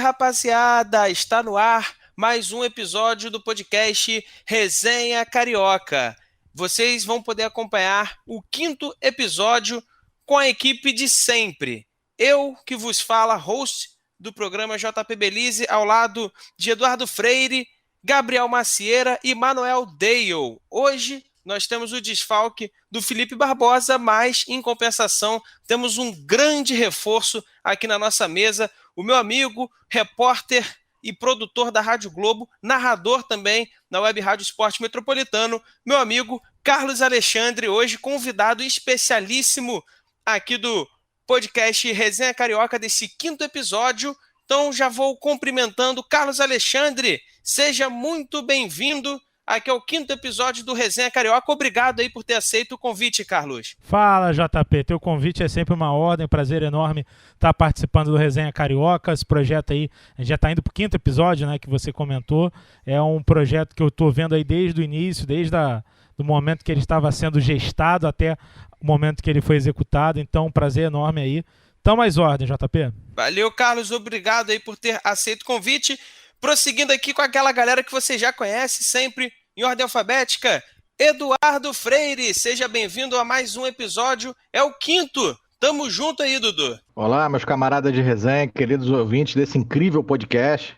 rapaziada, está no ar mais um episódio do podcast Resenha Carioca. Vocês vão poder acompanhar o 5º episódio com a equipe de sempre. Eu que vos falo, host do programa JP Belize, ao lado de Eduardo Freire, Gabriel Macieira e Manuel Dale. Hoje nós temos o desfalque do Felipe Barbosa, mas, em compensação, temos um grande reforço aqui na nossa mesa. O meu amigo, repórter e produtor da Rádio Globo, narrador também na Web Rádio Esporte Metropolitano, meu amigo Carlos Alexandre, hoje convidado especialíssimo aqui do podcast Resenha Carioca, desse 5º episódio. Então já vou cumprimentando Carlos Alexandre. Seja muito bem-vindo aqui é o 5º episódio do Resenha Carioca. Obrigado aí por ter aceito o convite, Carlos. Fala, JP. Teu convite é sempre uma ordem, prazer enorme estar participando do Resenha Carioca. Esse projeto aí, a gente já está indo para o 5º episódio, né, que você comentou. É um projeto que eu estou vendo aí desde o início, do momento que ele estava sendo gestado até o momento que ele foi executado. Então, um prazer enorme aí. Então, mais ordem, JP. Valeu, Carlos. Obrigado aí por ter aceito o convite. Prosseguindo aqui com aquela galera que você já conhece, sempre em ordem alfabética, Eduardo Freire, seja bem-vindo a mais um episódio, é o 5º, tamo junto aí, Dudu. Olá, meus camaradas de resenha, queridos ouvintes desse incrível podcast,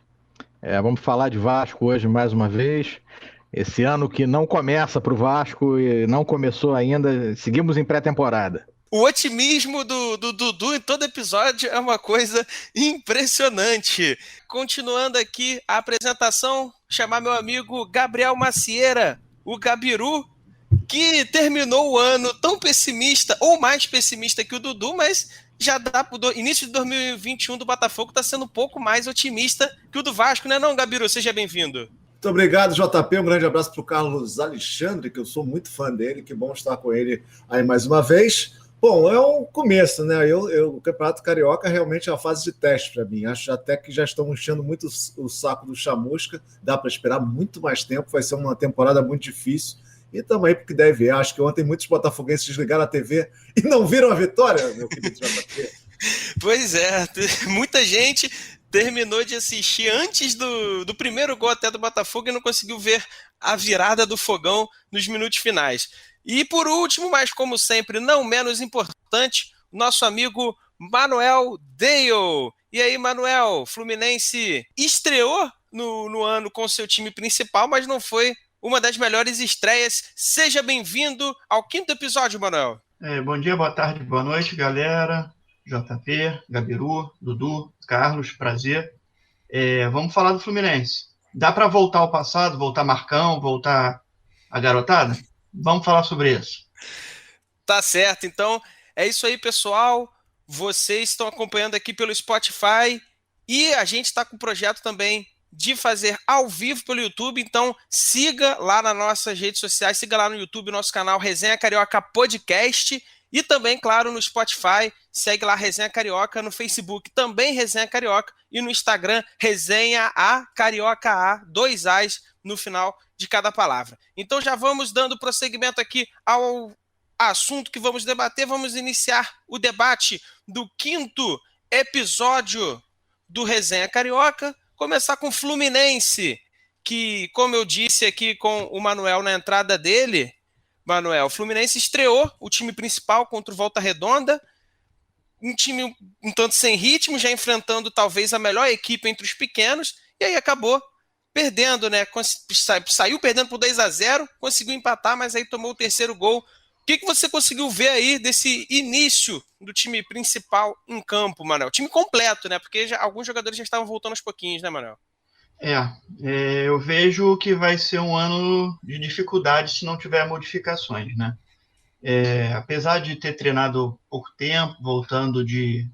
vamos falar de Vasco hoje mais uma vez, esse ano que não começa pro Vasco e não começou ainda, seguimos em pré-temporada. O otimismo do Dudu em todo episódio é uma coisa impressionante. Continuando aqui a apresentação, chamar meu amigo Gabriel Macieira, o Gabiru, que terminou o ano tão pessimista, ou mais pessimista que o Dudu, mas já dá pro início de 2021 do Botafogo, está sendo um pouco mais otimista que o do Vasco, né não, Gabiru? Seja bem-vindo. Muito obrigado, JP. Um grande abraço para o Carlos Alexandre, que eu sou muito fã dele. Que bom estar com ele aí mais uma vez. Bom, é um começo, né? O Campeonato Carioca realmente é uma fase de teste para mim. Acho até que já estão enchendo muito o saco do Chamusca. Dá para esperar muito mais tempo. Vai ser uma temporada muito difícil. E também porque deve. Acho que ontem muitos botafoguenses desligaram a TV e não viram a vitória, meu querido JP. Pois é, muita gente terminou de assistir antes do primeiro gol até do Botafogo e não conseguiu ver a virada do Fogão nos minutos finais. E por último, mas como sempre, não menos importante, nosso amigo Manuel Dale. E aí, Manuel, Fluminense estreou no ano com seu time principal, mas não foi uma das melhores estreias. Seja bem-vindo ao 5º episódio, Manuel. Bom dia, boa tarde, boa noite, galera. JP, Gabiru, Dudu, Carlos, prazer. Vamos falar do Fluminense. Dá para voltar ao passado, voltar Marcão, voltar a garotada? Vamos falar sobre isso. Tá certo, então é isso aí, pessoal. Vocês estão acompanhando aqui pelo Spotify e a gente está com o projeto também de fazer ao vivo pelo YouTube, então siga lá nas nossas redes sociais, siga lá no YouTube o nosso canal Resenha Carioca Podcast e também, claro, no Spotify, segue lá Resenha Carioca, no Facebook também Resenha Carioca e no Instagram Resenha A Carioca A, 2 As no final de cada palavra. Então já vamos dando prosseguimento aqui ao assunto que vamos debater, vamos iniciar o debate do 5º episódio do Resenha Carioca, começar com o Fluminense, que, como eu disse aqui com o Manuel na entrada dele, Manuel, o Fluminense estreou o time principal contra o Volta Redonda, um time um tanto sem ritmo, já enfrentando talvez a melhor equipe entre os pequenos, e aí acabou perdendo, né? Saiu perdendo por 2-0, conseguiu empatar, mas aí tomou o 3º gol. O que você conseguiu ver aí desse início do time principal em campo, Manuel? Time completo, né? Porque alguns jogadores já estavam voltando aos pouquinhos, né, Manuel? Eu vejo que vai ser um ano de dificuldade se não tiver modificações, né? Apesar de ter treinado pouco tempo, voltando de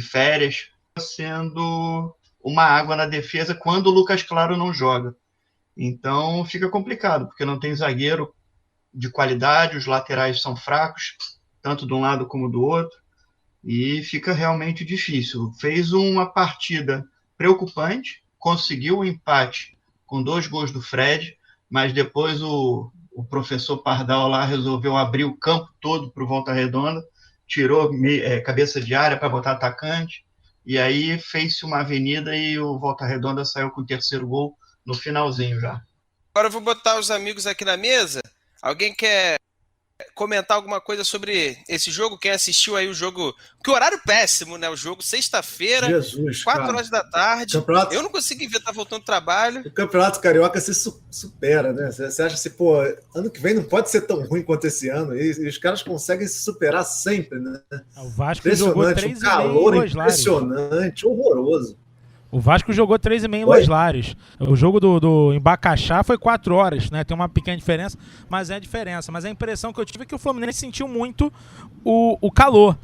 férias, sendo uma água na defesa quando o Lucas Claro não joga. Então fica complicado, porque não tem zagueiro de qualidade, os laterais são fracos, tanto de um lado como do outro, e fica realmente difícil. Fez uma partida preocupante, conseguiu o empate com 2 gols do Fred, mas depois o professor Pardal lá resolveu abrir o campo todo para o Volta Redonda, tirou cabeça de área para botar atacante, e aí fez-se uma avenida e o Volta Redonda saiu com o terceiro gol no finalzinho já. Agora eu vou botar os amigos aqui na mesa. Alguém quer comentar alguma coisa sobre esse jogo? Quem assistiu aí o jogo? Que horário péssimo, né? O jogo sexta-feira, 4 horas da tarde. Eu não consegui ver, tá voltando trabalho. O Campeonato Carioca se supera, né? Você acha assim, pô, ano que vem não pode ser tão ruim quanto esse ano. E os caras conseguem se superar sempre, né? O Vasco jogou 3,5 um calor impressionante, horroroso. O Vasco jogou 3,5 em Los Lares. O jogo do Embacaxá foi 4 horas, né? Tem uma pequena diferença, mas é a diferença. Mas a impressão que eu tive é que o Fluminense sentiu muito o calor.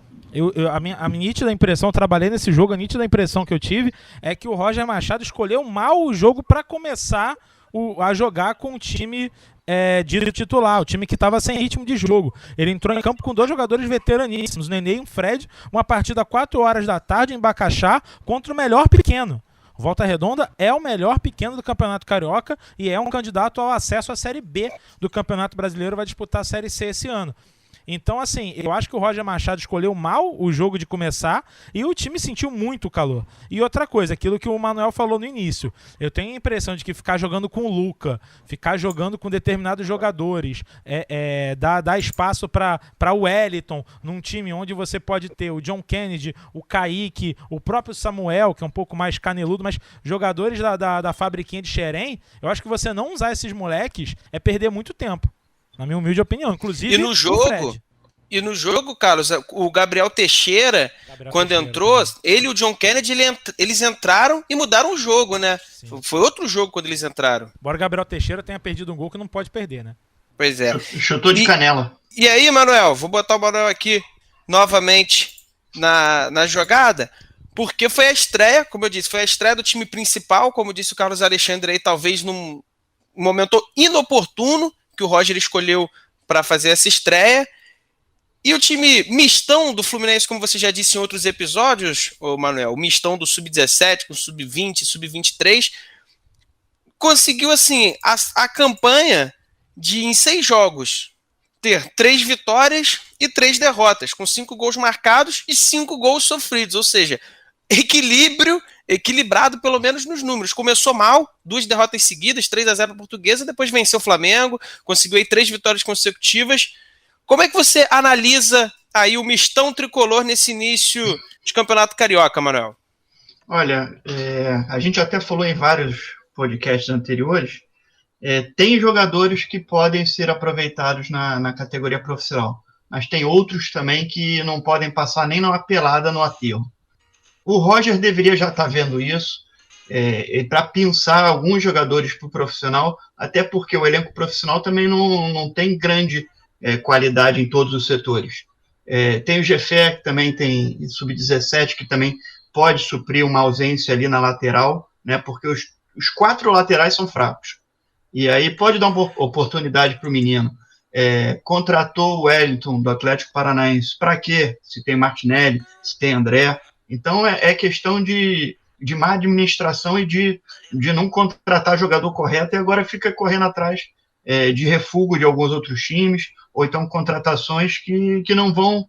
A minha nítida impressão, eu trabalhei nesse jogo, a nítida impressão que eu tive é que o Roger Machado escolheu mal o jogo para começar a jogar com o time de titular, o time que estava sem ritmo de jogo. Ele entrou em campo com 2 jogadores veteraníssimos, Nenê e um Fred, uma partida 4 horas da tarde em Bacaxá contra o melhor pequeno. O Volta Redonda é o melhor pequeno do Campeonato Carioca e é um candidato ao acesso à Série B do Campeonato Brasileiro, vai disputar a Série C esse ano. Então, assim, eu acho que o Roger Machado escolheu mal o jogo de começar e o time sentiu muito o calor. E outra coisa, aquilo que o Manuel falou no início, eu tenho a impressão de que ficar jogando com o Luca, ficar jogando com determinados jogadores, dar espaço para o Wellington, num time onde você pode ter o John Kennedy, o Kaique, o próprio Samuel, que é um pouco mais caneludo, mas jogadores da fabriquinha de Xerém, eu acho que você não usar esses moleques é perder muito tempo. Na minha humilde opinião, inclusive. E no jogo, Carlos, o Gabriel Teixeira, entrou, ele e o John Kennedy, eles entraram e mudaram o jogo, né? Sim. Foi outro jogo quando eles entraram. Embora o Gabriel Teixeira tenha perdido um gol que não pode perder, né? Pois é. Chutou de canela. E aí, Manuel, vou botar o Manuel aqui novamente na jogada, porque foi a estreia, como eu disse, foi a estreia do time principal, como disse o Carlos Alexandre aí, talvez num momento inoportuno, que o Roger escolheu para fazer essa estreia. E o time mistão do Fluminense, como você já disse em outros episódios, Manuel, o mistão do Sub-17, com Sub-20, Sub-23, conseguiu, assim, a campanha de, em 6 jogos, ter 3 vitórias e 3 derrotas, com 5 gols marcados e 5 gols sofridos, ou seja, equilibrado pelo menos nos números. Começou mal, 2 derrotas seguidas, 3-0 para a Portuguesa, depois venceu o Flamengo, conseguiu aí 3 vitórias consecutivas. Como é que você analisa aí o mistão tricolor nesse início de Campeonato Carioca, Manuel? Olha, a gente até falou em vários podcasts anteriores, tem jogadores que podem ser aproveitados na categoria profissional, mas tem outros também que não podem passar nem numa pelada no aterro. O Roger deveria já estar vendo isso, para pensar alguns jogadores para o profissional, até porque o elenco profissional também não tem grande qualidade em todos os setores. Tem o Jefé, que também tem Sub-17, que também pode suprir uma ausência ali na lateral, né, porque os 4 laterais são fracos. E aí pode dar uma oportunidade para o menino. Contratou o Wellington, do Atlético Paranaense. Para quê? Se tem Martinelli, se tem André. Então é questão de má administração e de não contratar jogador correto e agora fica correndo atrás de refúgio de alguns outros times, ou então contratações que não vão,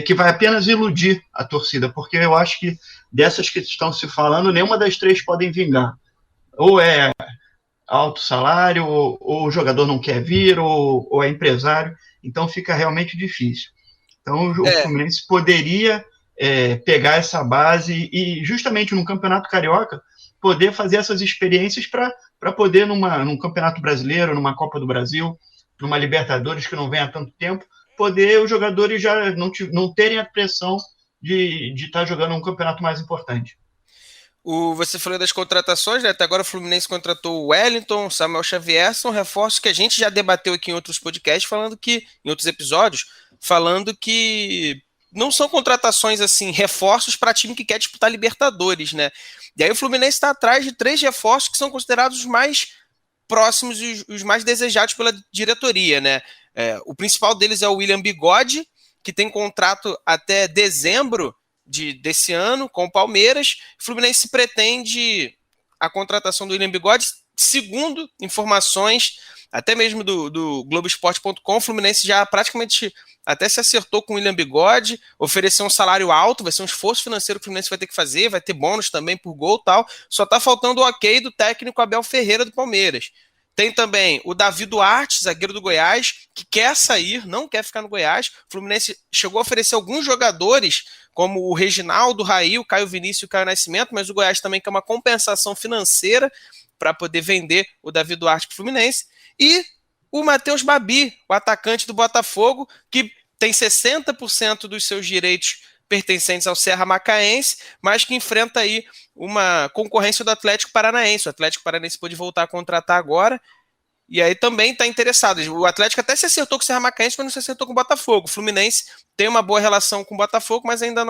que vai apenas iludir a torcida, porque eu acho que dessas que estão se falando, nenhuma das 3 podem vingar. Ou é alto salário, ou o jogador não quer vir, ou é empresário, então fica realmente difícil. Então o Fluminense poderia pegar essa base e justamente no Campeonato Carioca poder fazer essas experiências para poder num Campeonato Brasileiro, numa Copa do Brasil, numa Libertadores que não vem há tanto tempo, poder os jogadores já não terem a pressão de estar jogando um campeonato mais importante. Você falou das contratações, né? Até agora o Fluminense contratou o Wellington, Samuel Xavier, são reforços que a gente já debateu aqui em outros podcasts, em outros episódios, falando que não são contratações assim, reforços para time que quer disputar Libertadores, né? E aí o Fluminense está atrás de 3 reforços que são considerados os mais próximos e os mais desejados pela diretoria, né? O principal deles é o William Bigode, que tem contrato até dezembro desse ano com o Palmeiras. O Fluminense pretende a contratação do William Bigode, segundo informações até mesmo do Globoesporte.com, o Fluminense já praticamente até se acertou com o William Bigode, ofereceu um salário alto, vai ser um esforço financeiro que o Fluminense vai ter que fazer, vai ter bônus também por gol e tal, só tá faltando o ok do técnico Abel Ferreira do Palmeiras. Tem também o Davi Duarte, zagueiro do Goiás, que quer sair, não quer ficar no Goiás. O Fluminense chegou a oferecer alguns jogadores, como o Reginaldo, o Raí, o Caio Vinícius e o Caio Nascimento, mas o Goiás também quer uma compensação financeira para poder vender o Davi Duarte para o Fluminense. E o Matheus Babi, o atacante do Botafogo, que tem 60% dos seus direitos pertencentes ao Serra Macaense, mas que enfrenta aí uma concorrência do Atlético Paranaense. O Atlético Paranaense pode voltar a contratar agora, e aí também está interessado. O Atlético até se acertou com o Serra Macaense, mas não se acertou com o Botafogo. O Fluminense tem uma boa relação com o Botafogo, mas ainda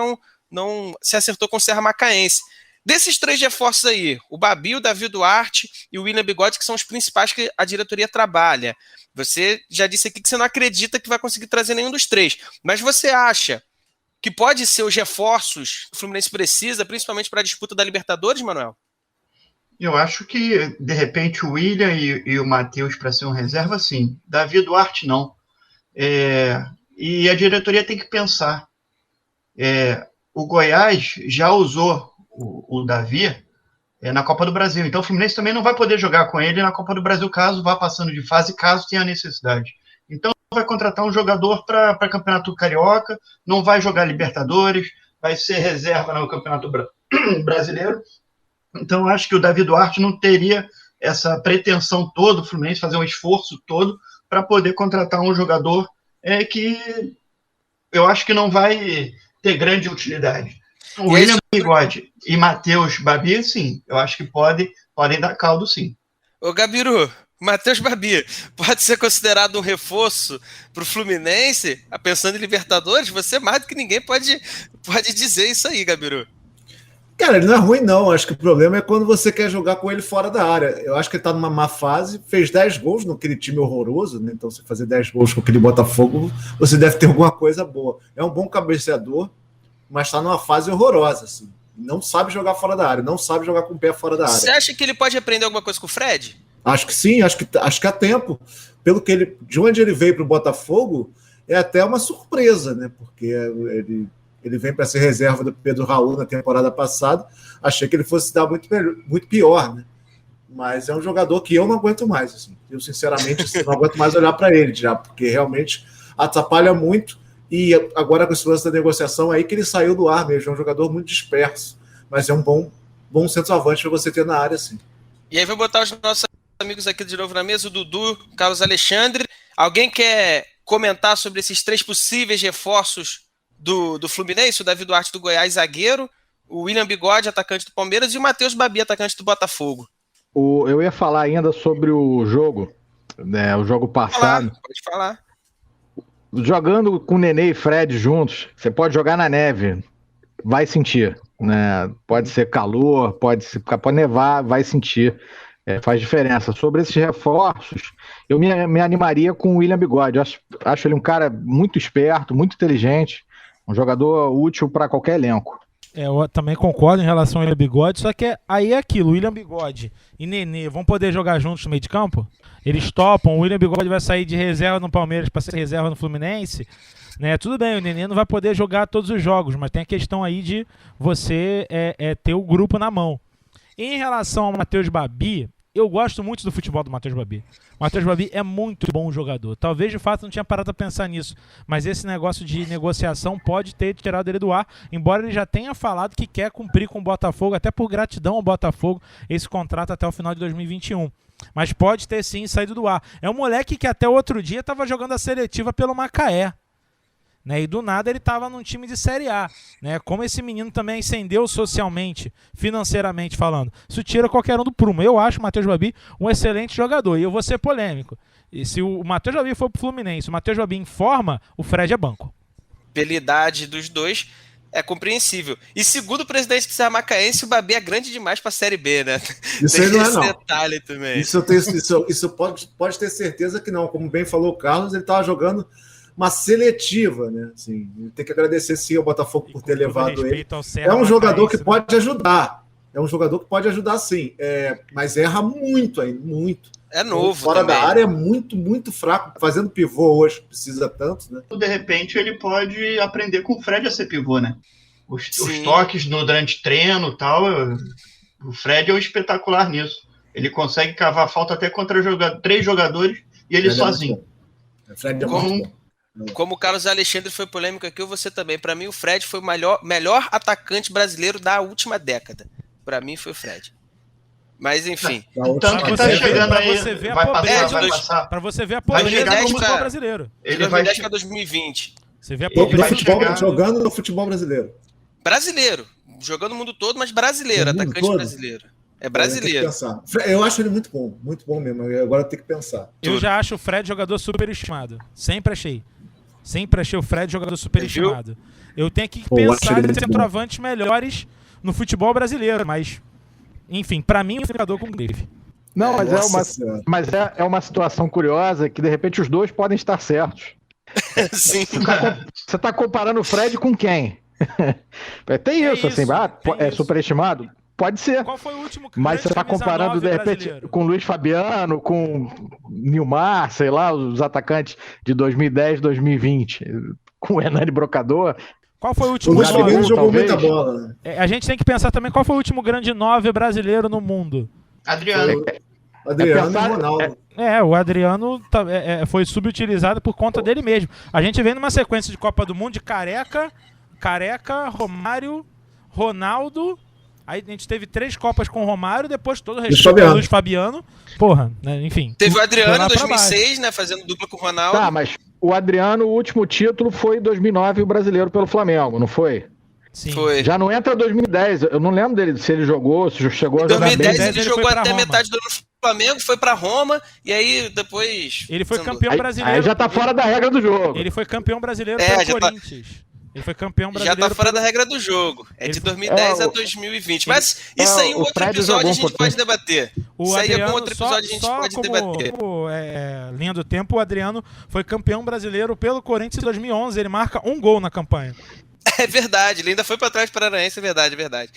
não se acertou com o Serra Macaense. Desses 3 reforços aí, o Babi, o Davi Duarte e o William Bigode, que são os principais que a diretoria trabalha. Você já disse aqui que você não acredita que vai conseguir trazer nenhum dos 3, mas você acha que pode ser os reforços que o Fluminense precisa, principalmente para a disputa da Libertadores, Manuel? Eu acho que, de repente, o William e o Matheus para ser um reserva, sim. Davi Duarte, não. E a diretoria tem que pensar. O Goiás já usou o Davi na Copa do Brasil. Então, o Fluminense também não vai poder jogar com ele na Copa do Brasil, caso vá passando de fase, caso tenha necessidade. Então, vai contratar um jogador para Campeonato Carioca, não vai jogar Libertadores, vai ser reserva no Campeonato Brasileiro. Então, acho que o Davi Duarte não teria essa pretensão toda, o Fluminense fazer um esforço todo para poder contratar um jogador que eu acho que não vai ter grande utilidade. O William Bigode e Matheus Babi, sim, eu acho que podem dar caldo, sim. Ô, Gabiru, Matheus Babi pode ser considerado um reforço para o Fluminense, pensando em Libertadores? Você mais do que ninguém pode dizer isso aí, Gabiru. Cara, ele não é ruim, não. Acho que o problema é quando você quer jogar com ele fora da área. Eu acho que ele tá numa má fase, fez 10 gols naquele time horroroso, né? Então, se fazer 10 gols com aquele Botafogo, você deve ter alguma coisa boa. É um bom cabeceador, mas está numa fase horrorosa, assim. Não sabe jogar fora da área, não sabe jogar com o pé fora da área. Você acha que ele pode aprender alguma coisa com o Fred? Acho que sim, acho que há tempo. De onde ele veio para o Botafogo, é até uma surpresa, né? Porque ele vem para ser reserva do Pedro Raul na temporada passada. Achei que ele fosse dar muito pior, né? Mas é um jogador que eu não aguento mais. Assim. Eu, sinceramente, não aguento mais olhar para ele já, porque realmente atrapalha muito. E agora, com esse lance da negociação, aí que ele saiu do ar mesmo. É um jogador muito disperso, mas é um bom centroavante para você ter na área, sim. E aí, vou botar os nossos amigos aqui de novo na mesa, o Dudu, o Carlos Alexandre. Alguém quer comentar sobre esses 3 possíveis reforços do Fluminense? O Davi Duarte do Goiás, zagueiro, o William Bigode, atacante do Palmeiras, e o Matheus Babi, atacante do Botafogo. Eu ia falar ainda sobre o jogo, né, o jogo passado. Pode falar. Jogando com Nenê e Fred juntos, você pode jogar na neve, vai sentir, né? Pode ser calor, pode nevar, vai sentir, faz diferença. Sobre esses reforços, eu me animaria com o William Bigode. Acho ele um cara muito esperto, muito inteligente, um jogador útil para qualquer elenco. Eu também concordo em relação ao William Bigode, só que aí é aquilo, William Bigode e Nenê vão poder jogar juntos no meio de campo? Eles topam, o William Bigode vai sair de reserva no Palmeiras para ser reserva no Fluminense, né? Tudo bem, o Nenê não vai poder jogar todos os jogos, mas tem a questão aí de você ter o grupo na mão. Em relação ao Matheus Babi, eu gosto muito do futebol do Matheus Babi. O Matheus Babi é muito bom jogador. Talvez, de fato, não tinha parado a pensar nisso. Mas esse negócio de negociação pode ter tirado ele do ar, embora ele já tenha falado que quer cumprir com o Botafogo, até por gratidão ao Botafogo, esse contrato até o final de 2021. Mas pode ter, sim, saído do ar. É um moleque que até outro dia estava jogando a seletiva pelo Macaé. Né, e do nada ele estava num time de Série A, né? Como esse menino também ascendeu socialmente, financeiramente falando, isso tira qualquer um do prumo. Eu acho o Matheus Babi um excelente jogador, e eu vou ser polêmico. E se o Matheus Babi for pro Fluminense, o Matheus Babi informa, o Fred é banco. Habilidade dos dois é compreensível. E segundo o presidente do Serra Macaense, o Babi é grande demais para a Série B, né? Isso aí não é, não. Detalhe também. Isso pode ter certeza que não. Como bem falou o Carlos, ele estava jogando uma seletiva, né? Assim, tem que agradecer sim ao Botafogo por ter levado ele. É um jogador que pode ajudar. É um jogador que pode ajudar sim. Mas erra muito ainda, muito. É novo Fora também. da área é muito, muito fraco. Fazendo pivô hoje precisa tanto, né? De repente ele pode aprender com o Fred a ser pivô, né? Os Sim. toques durante treino e tal, o Fred é um espetacular nisso. Ele consegue cavar falta até contra 3 jogadores e ele sozinho. O Fred é muito bom. Como o Carlos Alexandre foi polêmico aqui, você também. Para mim, o Fred foi o melhor atacante brasileiro da última década. Para mim, foi o Fred. Mas, enfim. Tanto que tá chegando aí. Vai passar. Para você ver a pobreza do futebol brasileiro. Ele vai chegar em 2020. Você vê a pobreza jogando no futebol brasileiro. Brasileiro. Jogando no mundo todo, mas brasileiro. Atacante todo? Brasileiro. É brasileiro. Eu acho ele muito bom mesmo. Agora eu tenho que pensar. Eu já acho o Fred jogador superestimado. Sempre achei o Fred jogador superestimado. Eu tenho que pensar em centroavantes melhores no futebol brasileiro, mas, enfim, pra mim, o jogador com o Grife. Não, mas é uma situação curiosa que, de repente, os dois podem estar certos. Sim. Você tá comparando o Fred com quem? Tem isso, assim, é superestimado? Pode ser. Qual foi o último mas você está comparando, de repente, brasileiro? Com Luiz Fabiano, com Nilmar, sei lá, os atacantes de 2010, 2020, com o Hernani Brocador. Qual foi o último? O Luiz Fabiano jogou muita bola. A gente tem que pensar também qual foi o último grande 9 brasileiro no mundo. Adriano e Ronaldo. O Adriano foi subutilizado por conta dele mesmo. A gente vem numa sequência de Copa do Mundo de Careca, Romário, Ronaldo. Aí a gente teve 3 Copas com o Romário, depois todo o resto do Luiz Fabiano. Porra, né? Enfim. Teve o Adriano em 2006, né? Fazendo dupla com o Ronaldo. Tá, mas o Adriano, o último título foi em 2009, o brasileiro pelo Flamengo, não foi? Sim. Foi. Já não entra 2010. Eu não lembro dele se ele jogou, se chegou a jogar bem. Em 2010 ele jogou até metade do ano no Flamengo, foi pra Roma, e aí depois... Ele foi campeão brasileiro. Aí já tá fora da regra do jogo. Ele foi campeão brasileiro pelo Corinthians. Ele foi campeão brasileiro. Já tá fora da regra do jogo. De 2010 a 2020. Mas isso aí, outro episódio a gente pode debater. Isso aí é um outro episódio a gente pode debater. Linha do tempo, o Adriano foi campeão brasileiro pelo Corinthians em 2011. Ele marca 1 gol na campanha. É verdade, ele ainda foi pra trás do Paranaense, é verdade.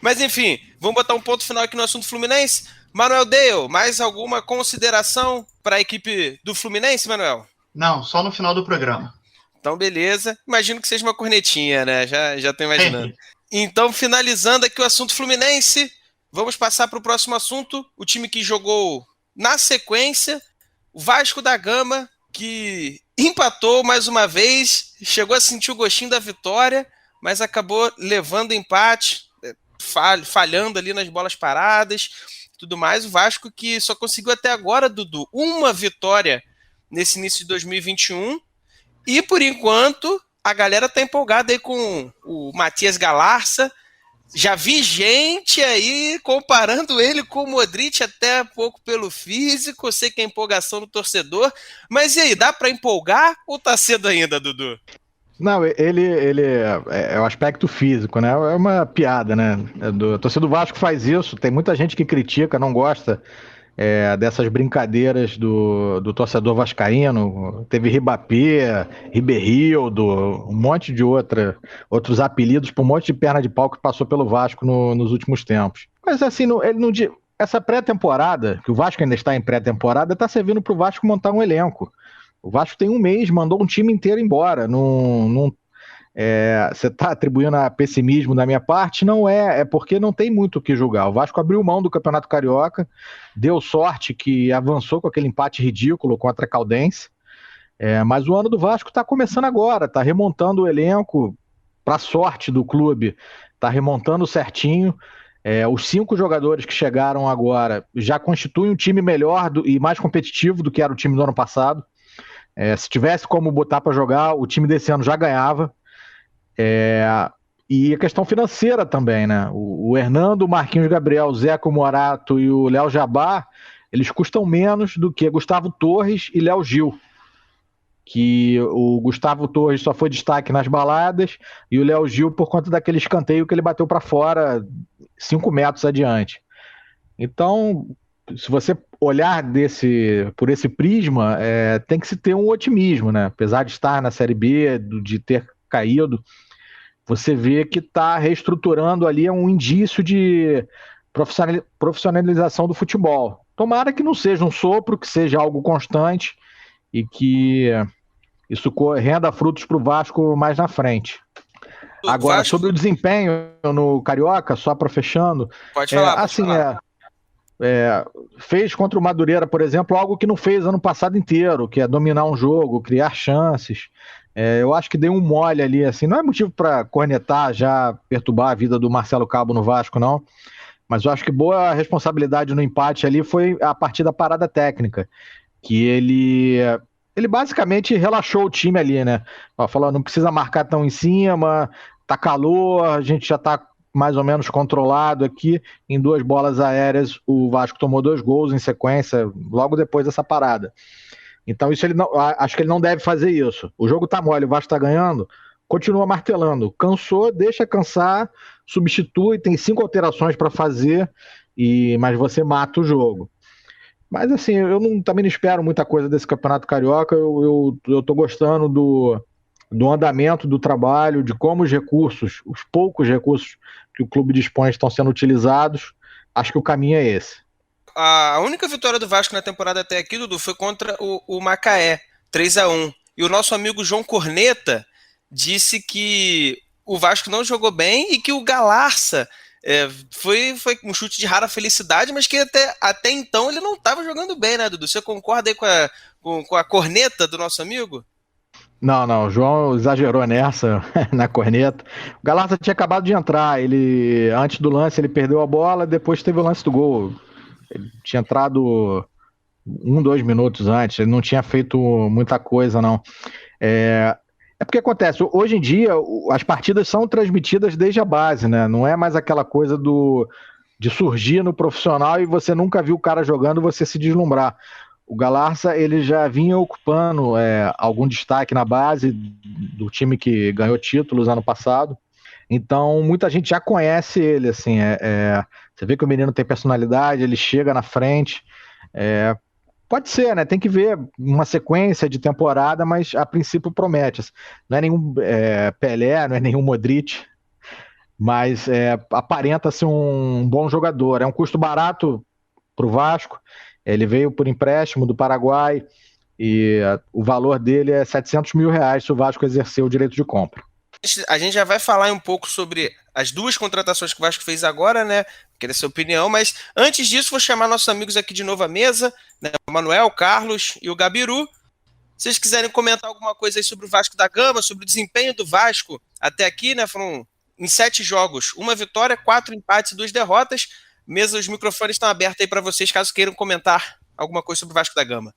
Mas enfim, vamos botar um ponto final aqui no assunto Fluminense. Manuel Dale, mais alguma consideração para a equipe do Fluminense, Manuel? Não, só no final do programa. Então, beleza. Imagino que seja uma cornetinha, né? Já tô imaginando. Então, finalizando aqui o assunto Fluminense, vamos passar para o próximo assunto. O time que jogou na sequência, o Vasco da Gama, que empatou mais uma vez, chegou a sentir o gostinho da vitória, mas acabou levando empate, falhando ali nas bolas paradas, tudo mais. O Vasco que só conseguiu até agora, Dudu, uma vitória nesse início de 2021. E, por enquanto, a galera tá empolgada aí com o Matias Galarça. Já vi gente aí comparando ele com o Modric até pouco pelo físico. Eu sei que é empolgação do torcedor. Mas e aí, dá para empolgar ou tá cedo ainda, Dudu? Não, ele é o aspecto físico, né? É uma piada, né? A torcida do Vasco faz isso. Tem muita gente que critica, não gosta dessas brincadeiras do torcedor vascaíno. Teve Ribapé, Ribeirildo, um monte de outros apelidos por um monte de perna de pau que passou pelo Vasco nos últimos tempos. Mas assim, essa pré-temporada, que o Vasco ainda está em pré-temporada, está servindo para o Vasco montar um elenco. O Vasco tem um mês, mandou um time inteiro embora. Você está atribuindo a pessimismo da minha parte? Não é porque não tem muito o que julgar. O Vasco abriu mão do Campeonato Carioca, deu sorte que avançou com aquele empate ridículo contra a Caldense, mas o ano do Vasco está começando agora, está remontando o elenco, para sorte do clube, está remontando certinho. Os 5 jogadores que chegaram agora já constituem um time melhor e mais competitivo do que era o time do ano passado. Se tivesse como botar para jogar, o time desse ano já ganhava. E a questão financeira também, né? O Hernando, o Marquinhos Gabriel, o Zeca Morato e o Léo Jabá, eles custam menos do que Gustavo Torres e Léo Gil. Que o Gustavo Torres só foi destaque nas baladas e o Léo Gil por conta daquele escanteio que ele bateu para fora 5 metros adiante. Então, se você olhar por esse prisma, tem que se ter um otimismo, né? Apesar de estar na Série B, de ter caído, você vê que está reestruturando ali um indício de profissionalização do futebol. Tomara que não seja um sopro, que seja algo constante e que isso renda frutos para o Vasco mais na frente. Agora, sobre o desempenho no Carioca, só para fechando, pode falar. Fez contra o Madureira, por exemplo, algo que não fez ano passado inteiro, que é dominar um jogo, criar chances. Eu acho que deu um mole ali, assim, não é motivo para cornetar, já perturbar a vida do Marcelo Cabo no Vasco, não. Mas eu acho que boa responsabilidade no empate ali foi a partir da parada técnica, que ele basicamente relaxou o time ali, né? Falou, não precisa marcar tão em cima, tá calor, a gente já tá mais ou menos controlado aqui. Em 2 bolas aéreas, o Vasco tomou 2 gols em sequência, logo depois dessa parada. Então isso acho que ele não deve fazer isso. O jogo tá mole, o Vasco tá ganhando, continua martelando. Cansou, deixa cansar, substitui, tem 5 alterações para fazer, mas você mata o jogo. Mas assim, eu também não espero muita coisa desse Campeonato Carioca. Eu tô gostando do andamento do trabalho, de como os poucos recursos que o clube dispõe estão sendo utilizados. Acho que o caminho é esse. A única vitória do Vasco na temporada até aqui, Dudu, foi contra o Macaé, 3-1. E o nosso amigo João Corneta disse que o Vasco não jogou bem e que o Galarça foi um chute de rara felicidade, mas que até então ele não estava jogando bem, né, Dudu? Você concorda aí com a corneta do nosso amigo? Não, o João exagerou nessa, na corneta. O Galarza tinha acabado de entrar, antes do lance ele perdeu a bola, depois teve o lance do gol. Ele tinha entrado 2 minutos antes, ele não tinha feito muita coisa, não. É porque acontece, hoje em dia as partidas são transmitidas desde a base, né? Não é mais aquela coisa de surgir no profissional e você nunca viu o cara jogando, você se deslumbrar. O Galarça, ele já vinha ocupando algum destaque na base do time que ganhou títulos ano passado. Então, muita gente já conhece ele, assim. Você vê que o menino tem personalidade, ele chega na frente. Pode ser, né? Tem que ver uma sequência de temporada, mas a princípio promete. Não é nenhum Pelé, não é nenhum Modric, mas aparenta ser um bom jogador. É um custo barato para o Vasco. Ele veio por empréstimo do Paraguai e o valor dele é R$700 mil se o Vasco exercer o direito de compra. A gente já vai falar um pouco sobre as 2 contratações que o Vasco fez agora, né? Queria sua opinião, mas antes disso vou chamar nossos amigos aqui de novo à mesa, né? O Manuel, o Carlos e o Gabiru. Se vocês quiserem comentar alguma coisa aí sobre o Vasco da Gama, sobre o desempenho do Vasco até aqui, né? Foram em 7 jogos, 1 vitória, 4 empates e 2 derrotas. Mesa, os microfones estão abertos aí para vocês, caso queiram comentar alguma coisa sobre o Vasco da Gama.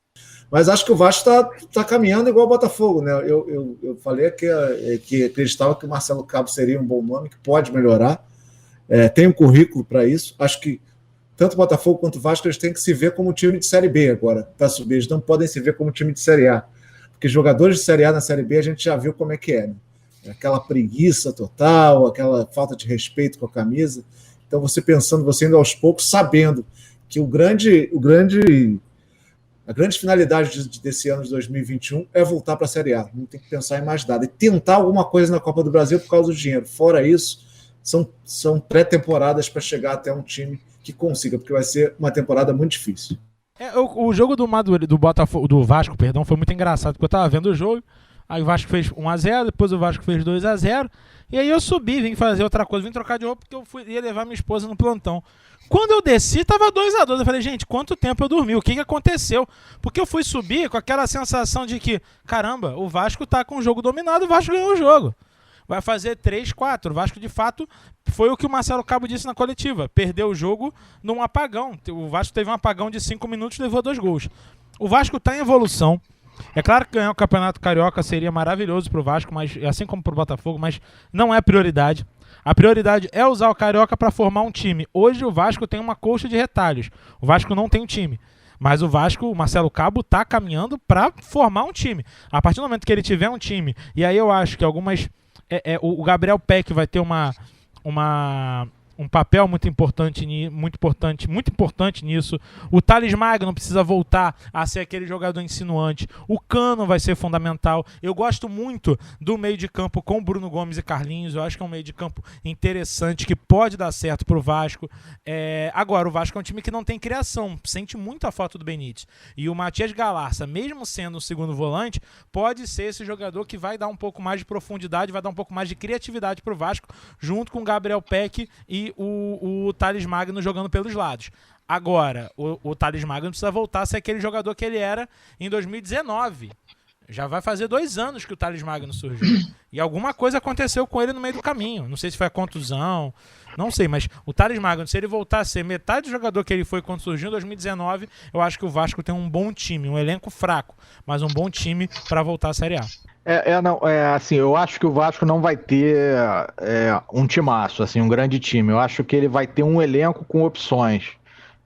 Mas acho que o Vasco está caminhando igual o Botafogo, né? Eu falei que acreditava que o Marcelo Cabo seria um bom nome, que pode melhorar. Tem um currículo para isso. Acho que tanto o Botafogo quanto o Vasco eles têm que se ver como time de Série B agora, para subir. Eles não podem se ver como time de Série A. Porque jogadores de Série A na Série B a gente já viu como é que é, né? Aquela preguiça total, aquela falta de respeito com a camisa. Então você indo aos poucos, sabendo que a grande finalidade desse ano de 2021 é voltar para a Série A. Não tem que pensar em mais nada. E tentar alguma coisa na Copa do Brasil por causa do dinheiro. Fora isso, são pré-temporadas para chegar até um time que consiga, porque vai ser uma temporada muito difícil. O jogo do Vasco, foi muito engraçado, porque eu estava vendo o jogo, aí o Vasco fez 1-0, depois o Vasco fez 2-0, e aí eu subi, vim fazer outra coisa, vim trocar de roupa, porque ia levar minha esposa no plantão. Quando eu desci, tava 2-2. Eu falei, gente, quanto tempo eu dormi? O que aconteceu? Porque eu fui subir com aquela sensação de que, caramba, o Vasco tá com o jogo dominado, o Vasco ganhou o jogo. Vai fazer 3-4. O Vasco, de fato, foi o que o Marcelo Cabo disse na coletiva. Perdeu o jogo num apagão. O Vasco teve um apagão de 5 minutos e levou 2 gols. O Vasco tá em evolução. É claro que ganhar o Campeonato Carioca seria maravilhoso pro Vasco, mas, assim como pro Botafogo, mas não é prioridade. A prioridade é usar o Carioca para formar um time. Hoje o Vasco tem uma colcha de retalhos. O Vasco não tem um time. Mas o Vasco, o Marcelo Cabo, está caminhando para formar um time. A partir do momento que ele tiver um time, e aí eu acho que algumas... o Gabriel Peck vai ter um um papel muito importante nisso. O Thales Magno precisa voltar a ser aquele jogador insinuante. O Cano vai ser fundamental. Eu gosto muito do meio de campo com Bruno Gomes e Carlinhos. Eu acho que é um meio de campo interessante, que pode dar certo pro Vasco. Agora, o Vasco é um time que não tem criação, sente muito a falta do Benítez. E o Matias Galarça, mesmo sendo o segundo volante, pode ser esse jogador que vai dar um pouco mais de profundidade, vai dar um pouco mais de criatividade pro Vasco, junto com o Gabriel Peck e o Thales Magno jogando pelos lados. Agora, o Thales Magno precisa voltar a ser aquele jogador que ele era em 2019. Já vai fazer 2 anos que o Thales Magno surgiu. E alguma coisa aconteceu com ele no meio do caminho. Não sei se foi a contusão, não sei, mas o Thales Magno, se ele voltar a ser metade do jogador que ele foi quando surgiu em 2019, eu acho que o Vasco tem um bom time, um elenco fraco, mas um bom time para voltar à Série A. Assim, eu acho que o Vasco não vai ter um timaço, assim, um grande time. Eu acho que ele vai ter um elenco com opções.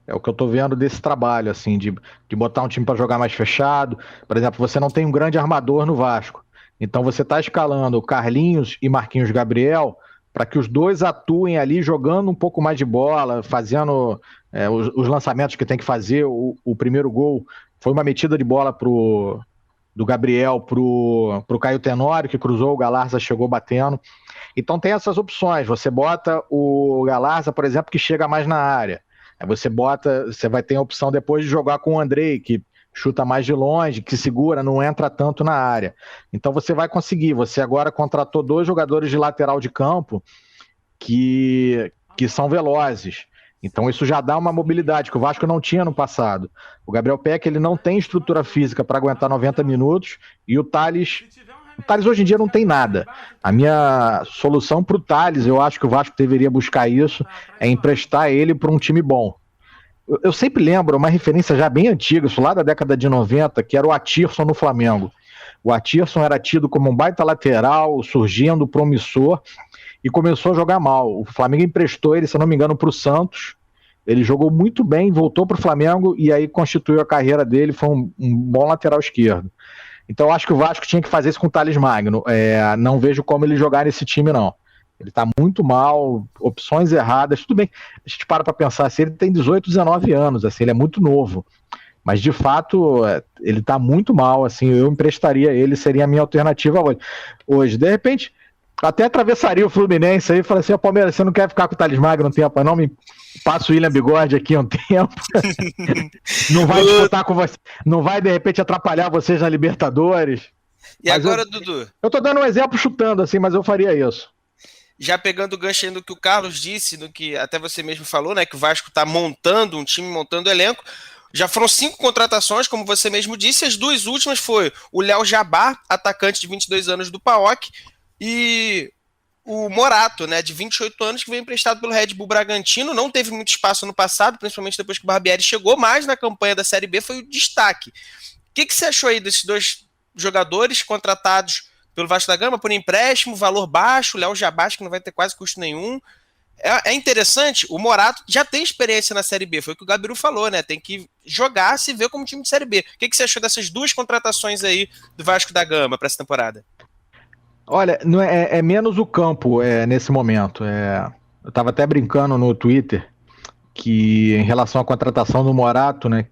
É o que eu tô vendo desse trabalho, assim, de botar um time para jogar mais fechado. Por exemplo, você não tem um grande armador no Vasco. Então você tá escalando Carlinhos e Marquinhos Gabriel para que os dois atuem ali jogando um pouco mais de bola, fazendo os lançamentos que tem que fazer. O primeiro gol foi uma metida de bola do Gabriel pro Caio Tenório, que cruzou, o Galarza chegou batendo. Então tem essas opções. Você bota o Galarza, por exemplo, que chega mais na área. Aí você vai ter a opção depois de jogar com o Andrei, que chuta mais de longe, que segura, não entra tanto na área. Então você vai conseguir. Você agora contratou 2 jogadores de lateral de campo que são velozes. Então isso já dá uma mobilidade que o Vasco não tinha no passado. O Gabriel Peck, ele não tem estrutura física para aguentar 90 minutos e o Thales hoje em dia não tem nada. A minha solução para o Thales, eu acho que o Vasco deveria buscar isso, é emprestar ele para um time bom. Eu sempre lembro uma referência já bem antiga, isso lá da década de 90, que era o Atirson no Flamengo. O Atirson era tido como um baita lateral, surgindo, promissor, e começou a jogar mal. O Flamengo emprestou ele, se eu não me engano, para o Santos. Ele jogou muito bem, voltou para o Flamengo e aí constituiu a carreira dele, foi um bom lateral esquerdo. Então eu acho que o Vasco tinha que fazer isso com o Thales Magno. Não vejo como ele jogar nesse time, não. Ele tá muito mal, opções erradas, tudo bem. A gente para pensar, assim, ele tem 18, 19 anos, assim, ele é muito novo. Mas, de fato, ele tá muito mal, assim, eu emprestaria ele, seria a minha alternativa hoje. De repente, até atravessaria o Fluminense aí e falaria assim, Palmeiras, você não quer ficar com o Thales Magno um tempo, não? Me passa o William Bigode aqui um tempo. Não vai disputar com você, não vai, de repente, atrapalhar vocês na Libertadores. E mas agora, Dudu? Eu tô dando um exemplo chutando, assim, mas eu faria isso. Já pegando o gancho aí no que o Carlos disse, no que até você mesmo falou, né, que o Vasco está montando um time, montando elenco. Já foram 5 contratações, como você mesmo disse. As 2 últimas foi o Léo Jabbar, atacante de 22 anos do PAOK, e o Morato, né, de 28 anos, que veio emprestado pelo Red Bull Bragantino. Não teve muito espaço no passado, principalmente depois que o Barbieri chegou, mas na campanha da Série B foi o destaque. O que você achou aí desses 2 jogadores contratados pelo Vasco da Gama por empréstimo, valor baixo? O Léo Jabbar, que não vai ter quase custo nenhum. É interessante, o Morato já tem experiência na Série B, foi o que o Gabiru falou, né? Tem que jogar, se ver como time de Série B. O que você achou dessas 2 contratações aí do Vasco da Gama para essa temporada? Olha, não é menos o campo nesse momento. Eu estava até brincando no Twitter que em relação à contratação do Morato, né?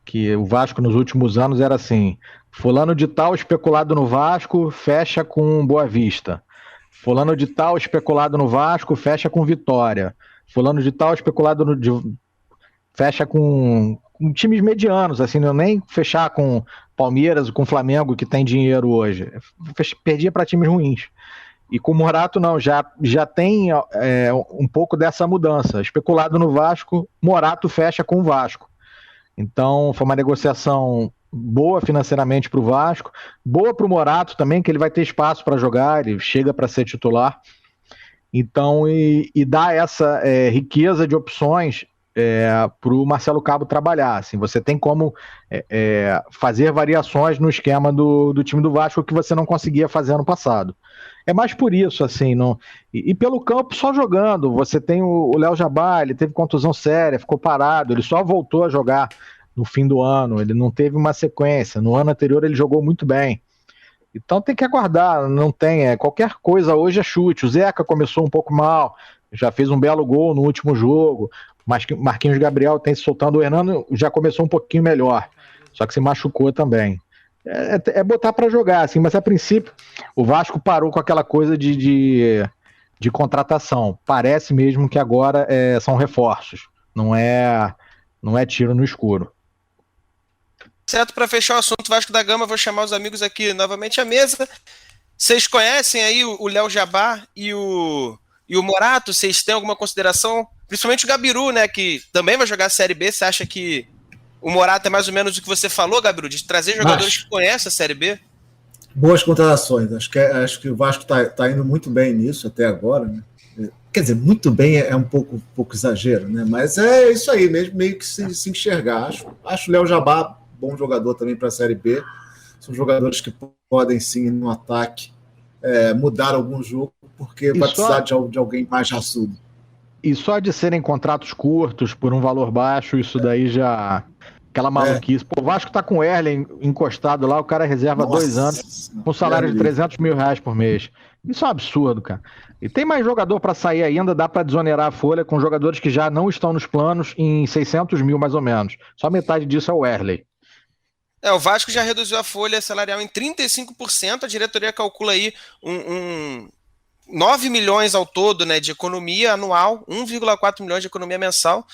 Que o Vasco nos últimos anos era assim: fulano de tal especulado no Vasco, fecha com Boa Vista. Fulano de tal especulado no Vasco, fecha com Vitória. Fulano de tal especulado fecha com times medianos, assim, não nem fechar com Palmeiras, com Flamengo, que tem dinheiro hoje. Perdia para times ruins. E com o Morato não, já tem um pouco dessa mudança. Especulado no Vasco, Morato fecha com o Vasco. Então foi uma negociação boa financeiramente para o Vasco, boa para o Morato também, que ele vai ter espaço para jogar, ele chega para ser titular. Então, e dá essa riqueza de opções para o Marcelo Cabo trabalhar. Assim, você tem como fazer variações no esquema do time do Vasco que você não conseguia fazer ano passado. É mais por isso, assim, não... e pelo campo só jogando. Você tem o Léo Jabbar, ele teve contusão séria, ficou parado, ele só voltou a jogar no fim do ano, ele não teve uma sequência. No ano anterior ele jogou muito bem. Então tem que aguardar, não tem, qualquer coisa hoje é chute. O Zeca começou um pouco mal, já fez um belo gol no último jogo. Marquinhos Gabriel tem se soltando. O Hernando já começou um pouquinho melhor, só que se machucou também. É botar para jogar, assim, mas a princípio o Vasco parou com aquela coisa de contratação. Parece mesmo que agora são reforços, não é tiro no escuro. Certo, para fechar o assunto Vasco da Gama, vou chamar os amigos aqui novamente à mesa. Vocês conhecem aí o Léo Jabá e o Morato? Vocês têm alguma consideração? Principalmente o Gabiru, né, que também vai jogar a Série B. Você acha que o Morato é mais ou menos o que você falou, Gabiru, de trazer jogadores que conhecem a Série B? Boas contratações. Acho que o Vasco está indo muito bem nisso até agora, né? Quer dizer, muito bem é um pouco exagero, né? Mas é isso aí, meio que se enxergar. Acho o Léo Jabá bom jogador também para a Série B. São jogadores que podem sim, no ataque, mudar algum jogo, porque vai precisar de alguém mais raçudo. E só de serem contratos curtos, por um valor baixo, isso daí já... Aquela maluquice. Pô, o Vasco tá com o Erlen encostado lá, o cara reserva 2 anos, com salário de 300 mil reais por mês. Isso é um absurdo, cara. E tem mais jogador para sair ainda, dá para desonerar a folha com jogadores que já não estão nos planos em 600 mil, mais ou menos. Só metade disso é o Erlen. O Vasco já reduziu a folha salarial em 35%, a diretoria calcula aí 9 milhões ao todo, né, de economia anual, 1,4 milhões de economia mensal,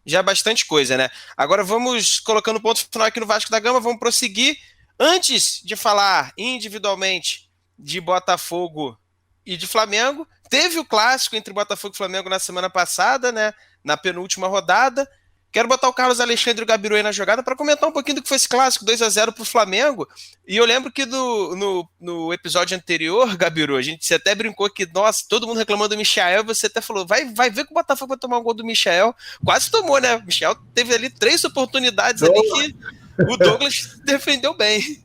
já é bastante coisa, né? Agora vamos colocando ponto final aqui no Vasco da Gama, vamos prosseguir. Antes de falar individualmente de Botafogo e de Flamengo, teve o clássico entre Botafogo e Flamengo na semana passada, né, na penúltima rodada. Quero botar o Carlos Alexandre e o Gabiru aí na jogada para comentar um pouquinho do que foi esse clássico, 2-0 para o Flamengo. E eu lembro que no episódio anterior, Gabiru, a gente até brincou que, nossa, todo mundo reclamando do Michael, você até falou, vai ver que o Botafogo vai tomar um gol do Michael. Quase tomou, né? O Michael teve ali 3 oportunidades ali que o Douglas defendeu bem.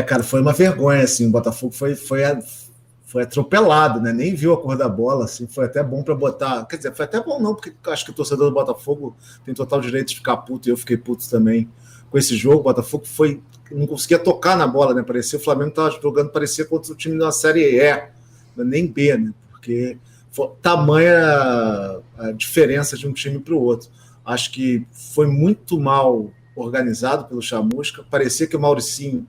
Cara, foi uma vergonha, assim, o Botafogo foi atropelado, né? Nem viu a cor da bola, assim, foi até bom para botar. Quer dizer, foi até bom não, porque acho que o torcedor do Botafogo tem total direito de ficar puto, e eu fiquei puto também com esse jogo. O Botafogo não conseguia tocar na bola, né? Parecia o Flamengo estava jogando, parecia contra o time da Série E, nem B, né? Porque tamanha a diferença de um time para o outro. Acho que foi muito mal organizado pelo Chamusca. Parecia que o Mauricinho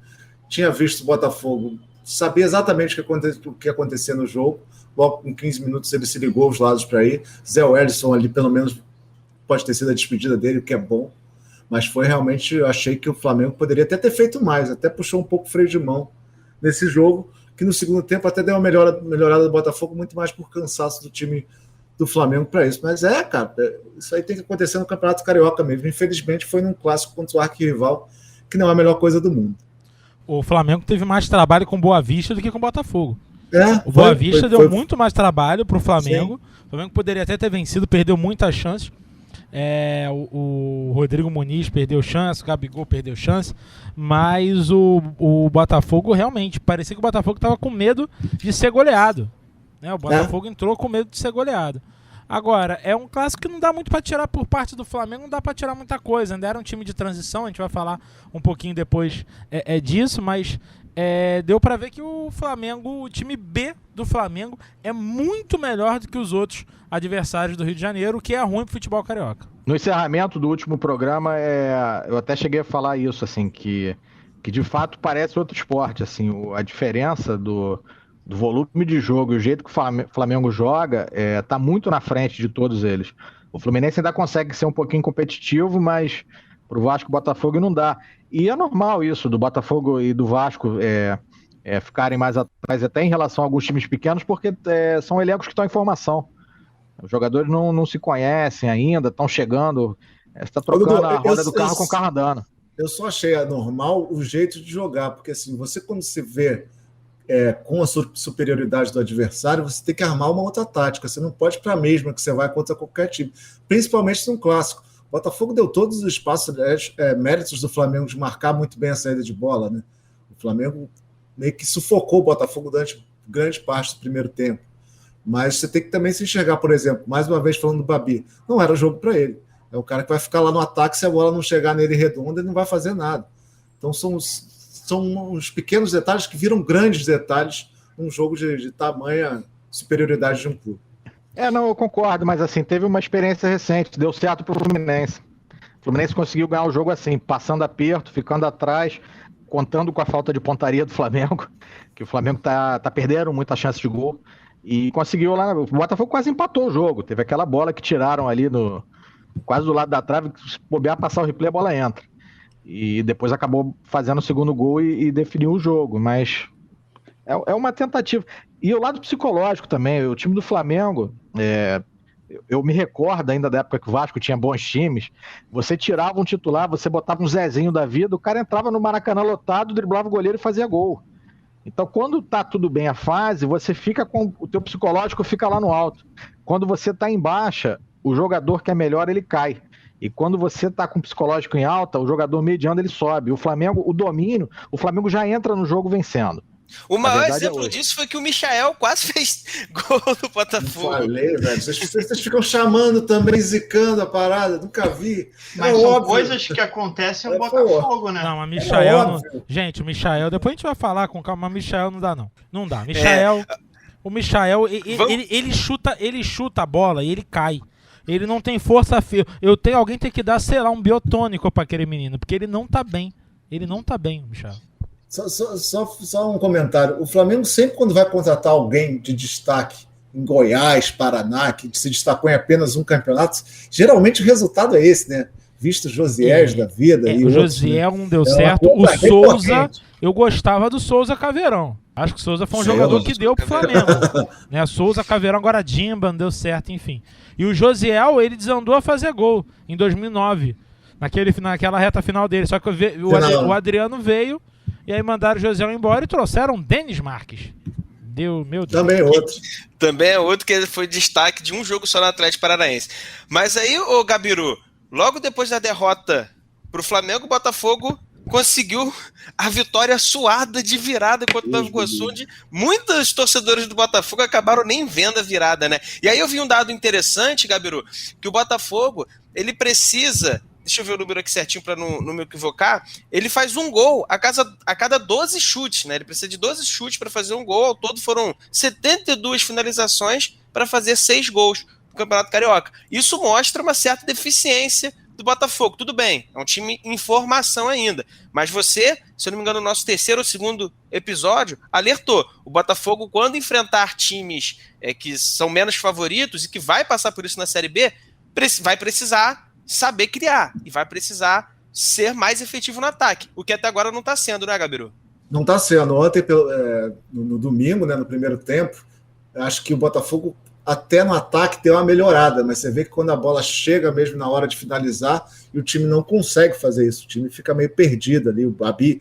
tinha visto o Botafogo, sabia exatamente o que acontecia no jogo. Logo em 15 minutos ele se ligou aos lados para ir. Zé Wellison ali, pelo menos, pode ter sido a despedida dele, o que é bom. Mas foi realmente, eu achei que o Flamengo poderia até ter feito mais, até puxou um pouco o freio de mão nesse jogo, que no segundo tempo até deu uma melhorada do Botafogo, muito mais por cansaço do time do Flamengo para isso. Mas cara, isso aí tem que acontecer no Campeonato Carioca mesmo. Infelizmente foi num clássico contra o arquirrival, que não é a melhor coisa do mundo. O Flamengo teve mais trabalho com Boa Vista do que com o Botafogo. O Boa Vista deu muito mais trabalho para o Flamengo. Sim. O Flamengo poderia até ter vencido, perdeu muitas chances. O Rodrigo Muniz perdeu chance, o Gabigol perdeu chance, mas o Botafogo realmente, parecia que o Botafogo estava com medo de ser goleado, né? O Botafogo entrou com medo de ser goleado. Agora, é um clássico que não dá muito para tirar por parte do Flamengo, não dá para tirar muita coisa. Ainda era um time de transição, a gente vai falar um pouquinho depois disso, mas deu para ver que o Flamengo, o time B do Flamengo, é muito melhor do que os outros adversários do Rio de Janeiro, o que é ruim pro futebol carioca. No encerramento do último programa, eu até cheguei a falar isso, assim, que de fato parece outro esporte, assim, a diferença do volume de jogo e o jeito que o Flamengo joga tá muito na frente de todos eles. O Fluminense ainda consegue ser um pouquinho competitivo, mas pro Vasco e Botafogo não dá. E é normal isso, do Botafogo e do Vasco ficarem mais atrás até em relação a alguns times pequenos, porque são elencos que estão em formação. Os jogadores não se conhecem ainda, estão chegando, está trocando a roda do carro com o carro andando. Eu só achei anormal o jeito de jogar, porque assim, quando você vê com a superioridade do adversário, você tem que armar uma outra tática. Você não pode ir para a mesma que você vai contra qualquer time, principalmente num clássico. O Botafogo deu todos os espaços, méritos do Flamengo de marcar muito bem a saída de bola, né? O Flamengo meio que sufocou o Botafogo durante grande parte do primeiro tempo. Mas você tem que também se enxergar, por exemplo, mais uma vez falando do Babi, não era jogo para ele. É o cara que vai ficar lá no ataque, se a bola não chegar nele redonda, ele não vai fazer nada. Então são uns pequenos detalhes que viram grandes detalhes num jogo de tamanha superioridade de um clube. Não, eu concordo, mas assim, teve uma experiência recente, deu certo pro Fluminense. O Fluminense conseguiu ganhar o jogo assim, passando aperto, ficando atrás, contando com a falta de pontaria do Flamengo, que o Flamengo tá perdendo muita chance de gol, e conseguiu lá, o Botafogo quase empatou o jogo, teve aquela bola que tiraram ali quase do lado da trave, que se bobear, passar o replay, a bola entra. E depois acabou fazendo o segundo gol e definiu o jogo, mas é uma tentativa. E o lado psicológico também, o time do Flamengo, eu me recordo ainda da época que o Vasco tinha bons times, você tirava um titular, você botava um Zezinho da vida, o cara entrava no Maracanã lotado, driblava o goleiro e fazia gol. Então, quando tá tudo bem a fase, você fica com o teu psicológico fica lá no alto. Quando você tá em baixa, o jogador que é melhor, ele cai. E quando você tá com o psicológico em alta, o jogador mediano, ele sobe. O Flamengo, o domínio, o Flamengo já entra no jogo vencendo. O maior exemplo disso foi que o Michael quase fez gol do Botafogo. Não falei, velho. Vocês ficam chamando também, zicando a parada. Nunca vi. Mas são óbvio. Coisas que acontecem no Botafogo, né? Não, mas Michael... Gente, o Michael... Depois a gente vai falar com calma, mas Michael não dá, não. Não dá. Michael... O Michael, ele chuta a bola e ele cai. Ele não tem força... Alguém tem que dar, sei lá, um biotônico pra aquele menino, porque ele não tá bem. Ele não tá bem, Michael. Só um comentário. O Flamengo sempre, quando vai contratar alguém de destaque em Goiás, Paraná, que se destacou em apenas um campeonato, geralmente o resultado é esse, né? Visto os Josiés da vida. E o Josiel não deu certo. O Souza, eu gostava do Souza Caveirão. Acho que o Souza foi um jogador que deu pro Flamengo. Né? Souza Caveirão, agora Dimba, não deu certo, enfim. E o Josiel, ele desandou a fazer gol em 2009, naquela reta final dele. Só que o Adriano veio. E aí mandaram o José embora e trouxeram Denis Marques. Meu Deus. Também é outro que foi destaque de um jogo só no Atlético Paranaense. Mas aí, ô Gabiru, logo depois da derrota pro Flamengo, o Botafogo conseguiu a vitória suada de virada contra o Nova Iguaçu, onde muitos torcedores do Botafogo acabaram nem vendo a virada, né? E aí eu vi um dado interessante, Gabiru, que o Botafogo, ele precisa... Deixa eu ver o número aqui certinho para não me equivocar. Ele faz um gol a cada 12 chutes, né? Ele precisa de 12 chutes para fazer um gol. Ao todo foram 72 finalizações para fazer 6 gols no Campeonato Carioca. Isso mostra uma certa deficiência do Botafogo. Tudo bem, é um time em formação ainda. Mas você, se eu não me engano, no nosso terceiro ou segundo episódio, alertou. O Botafogo, quando enfrentar times que são menos favoritos e que vai passar por isso na Série B, vai precisar saber criar e vai precisar ser mais efetivo no ataque, o que até agora não está sendo, né, Gabiru? Não está sendo. Ontem, no domingo, né, no primeiro tempo, acho que o Botafogo até no ataque deu uma melhorada, mas você vê que quando a bola chega mesmo na hora de finalizar, e o time não consegue fazer isso, o time fica meio perdido ali. O Babi,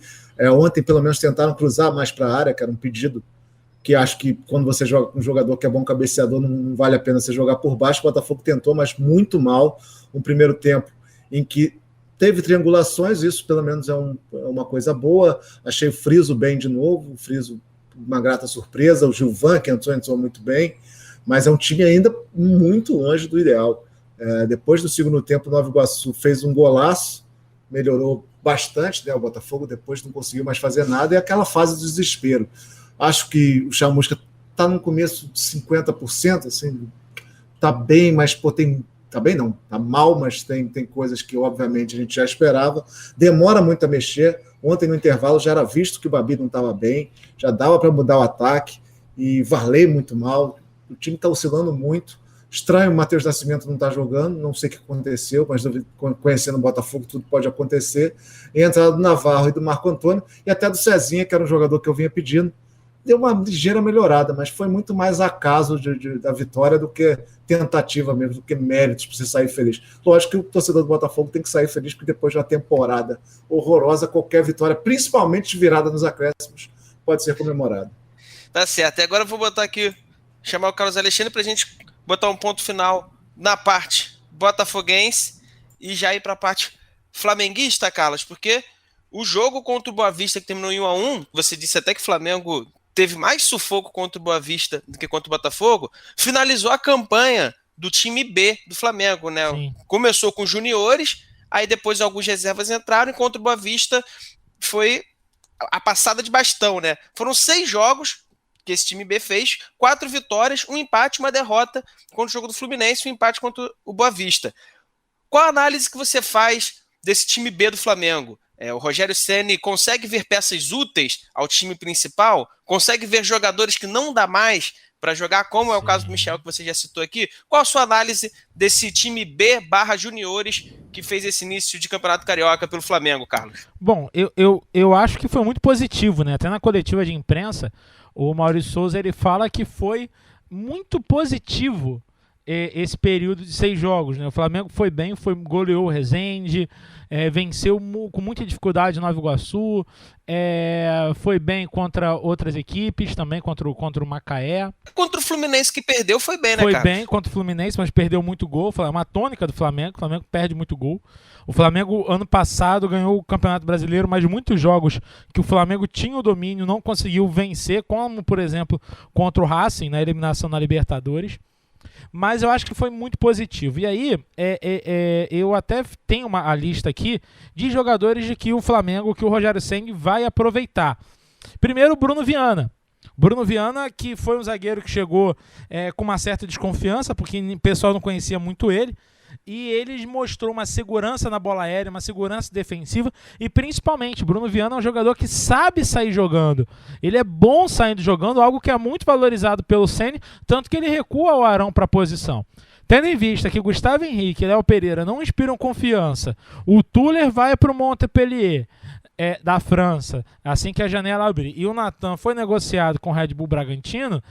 ontem pelo menos tentaram cruzar mais para a área, que era um pedido que acho que quando você joga com um jogador que é bom cabeceador, não vale a pena você jogar por baixo. O Botafogo tentou, mas muito mal. Um primeiro tempo em que teve triangulações, isso pelo menos é uma coisa boa. Achei o Friso bem de novo, o Friso uma grata surpresa, o Gilvan, que entrou muito bem, mas é um time ainda muito longe do ideal. Depois do segundo tempo, o Nova Iguaçu fez um golaço, melhorou bastante, né? O Botafogo depois não conseguiu mais fazer nada, e aquela fase do desespero. Acho que o Chamusca está no começo de 50%, assim, está bem, mas tá bem não, tá mal, mas tem coisas que obviamente a gente já esperava. Demora muito a mexer. Ontem no intervalo já era visto que o Babi não estava bem, já dava para mudar o ataque, e Varley muito mal. O time está oscilando muito. Estranho o Matheus Nascimento não estar jogando, não sei o que aconteceu, mas conhecendo o Botafogo tudo pode acontecer. E a entrada do Navarro e do Marco Antônio, e até do Cezinha, que era um jogador que eu vinha pedindo, deu uma ligeira melhorada, mas foi muito mais acaso da vitória do que tentativa mesmo, do que méritos para você sair feliz. Lógico que o torcedor do Botafogo tem que sair feliz, porque depois de uma temporada horrorosa, qualquer vitória, principalmente virada nos acréscimos, pode ser comemorada. Tá certo. E agora eu vou botar aqui, chamar o Carlos Alexandre para a gente botar um ponto final na parte botafoguense e já ir para a parte flamenguista, Carlos, porque o jogo contra o Boa Vista, que terminou em 1-1, você disse até que o Flamengo teve mais sufoco contra o Boa Vista do que contra o Botafogo, finalizou a campanha do time B do Flamengo, né? Sim. Começou com juniores, aí depois alguns reservas entraram, e contra o Boa Vista foi a passada de bastão, né? Foram 6 jogos que esse time B fez, 4 vitórias, um empate, uma derrota contra o jogo do Fluminense, um empate contra o Boa Vista. Qual a análise que você faz desse time B do Flamengo? O Rogério Ceni consegue ver peças úteis ao time principal? Consegue ver jogadores que não dá mais para jogar, como é o caso do Michel, que você já citou aqui? Qual a sua análise desse time B/juniores que fez esse início de Campeonato Carioca pelo Flamengo, Carlos? Bom, eu acho que foi muito positivo, né? Até na coletiva de imprensa, o Maurício Souza ele fala que foi muito positivo esse período de 6 jogos, né? O Flamengo foi bem, goleou o Resende, venceu com muita dificuldade Nova Iguaçu, foi bem contra outras equipes, também contra o Macaé. Contra o Fluminense que perdeu foi bem, né, Foi Carlos? bem contra o Fluminense, mas perdeu muito gol. É uma tônica do Flamengo. O Flamengo perde muito gol. O Flamengo, ano passado, ganhou o Campeonato Brasileiro, mas muitos jogos que o Flamengo tinha o domínio não conseguiu vencer, como, por exemplo, contra o Racing, na eliminação na Libertadores. Mas eu acho que foi muito positivo. E aí, eu até tenho a lista aqui de jogadores de que o Flamengo, que o Rogério Ceni vai aproveitar. Primeiro, o Bruno Viana. Bruno Viana, que foi um zagueiro que chegou com uma certa desconfiança, porque o pessoal não conhecia muito ele. E ele mostrou uma segurança na bola aérea, uma segurança defensiva. E principalmente, Bruno Viana é um jogador que sabe sair jogando. Ele é bom saindo jogando, algo que é muito valorizado pelo Ceni, tanto que ele recua o Arão para a posição. Tendo em vista que Gustavo Henrique e Léo Pereira não inspiram confiança, o Tuller vai para o Montpellier da França, assim que a janela abrir, e o Natan foi negociado com o Red Bull Bragantino,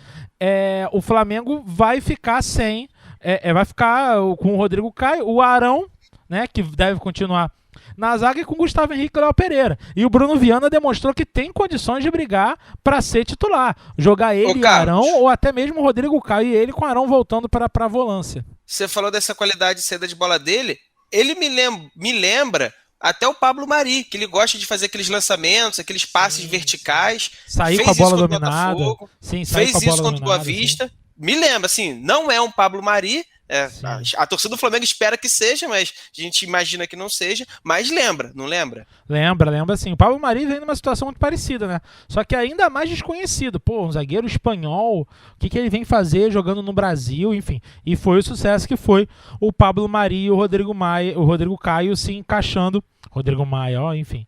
o Flamengo vai ficar sem... vai ficar com o Rodrigo Caio, o Arão, né, que deve continuar na zaga, e com o Gustavo Henrique e Léo Pereira. E o Bruno Viana demonstrou que tem condições de brigar para ser titular. Jogar ele e Arão, ou até mesmo o Rodrigo Caio e ele com o Arão voltando para a volância. Você falou dessa qualidade de saída de bola dele. Ele me lembra até o Pablo Mari, que ele gosta de fazer aqueles lançamentos, aqueles passes verticais. Sair com a bola dominada. Fez isso contra o Boa Vista. Sim. Me lembra, assim, não é um Pablo Mari, a torcida do Flamengo espera que seja, mas a gente imagina que não seja, mas lembra, não lembra? Lembra sim. O Pablo Mari vem numa situação muito parecida, né? Só que ainda mais desconhecido. Pô, um zagueiro espanhol, o que ele vem fazer jogando no Brasil, enfim. E foi o sucesso que foi o Pablo Mari e o Rodrigo Caio se encaixando. Rodrigo Maia, enfim.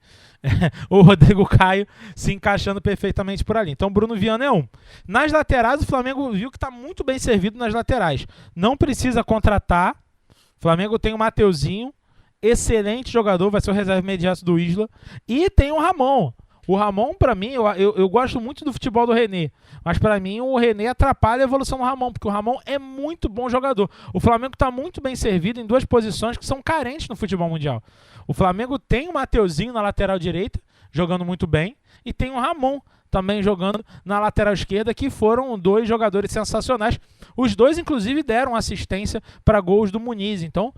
O Rodrigo Caio se encaixando perfeitamente por ali. Então, Bruno Viana é um. Nas laterais, o Flamengo viu que está muito bem servido nas laterais. Não precisa contratar. O Flamengo tem o Mateuzinho, excelente jogador, vai ser o reserva imediato do Isla. E tem o Ramon. O Ramon, para mim, eu gosto muito do futebol do René, mas para mim o René atrapalha a evolução do Ramon, porque o Ramon é muito bom jogador. O Flamengo está muito bem servido em 2 posições que são carentes no futebol mundial. O Flamengo tem o Mateuzinho na lateral direita, jogando muito bem, e tem o Ramon também jogando na lateral esquerda, que foram 2 jogadores sensacionais. Os 2, inclusive, deram assistência para gols do Muniz. Então,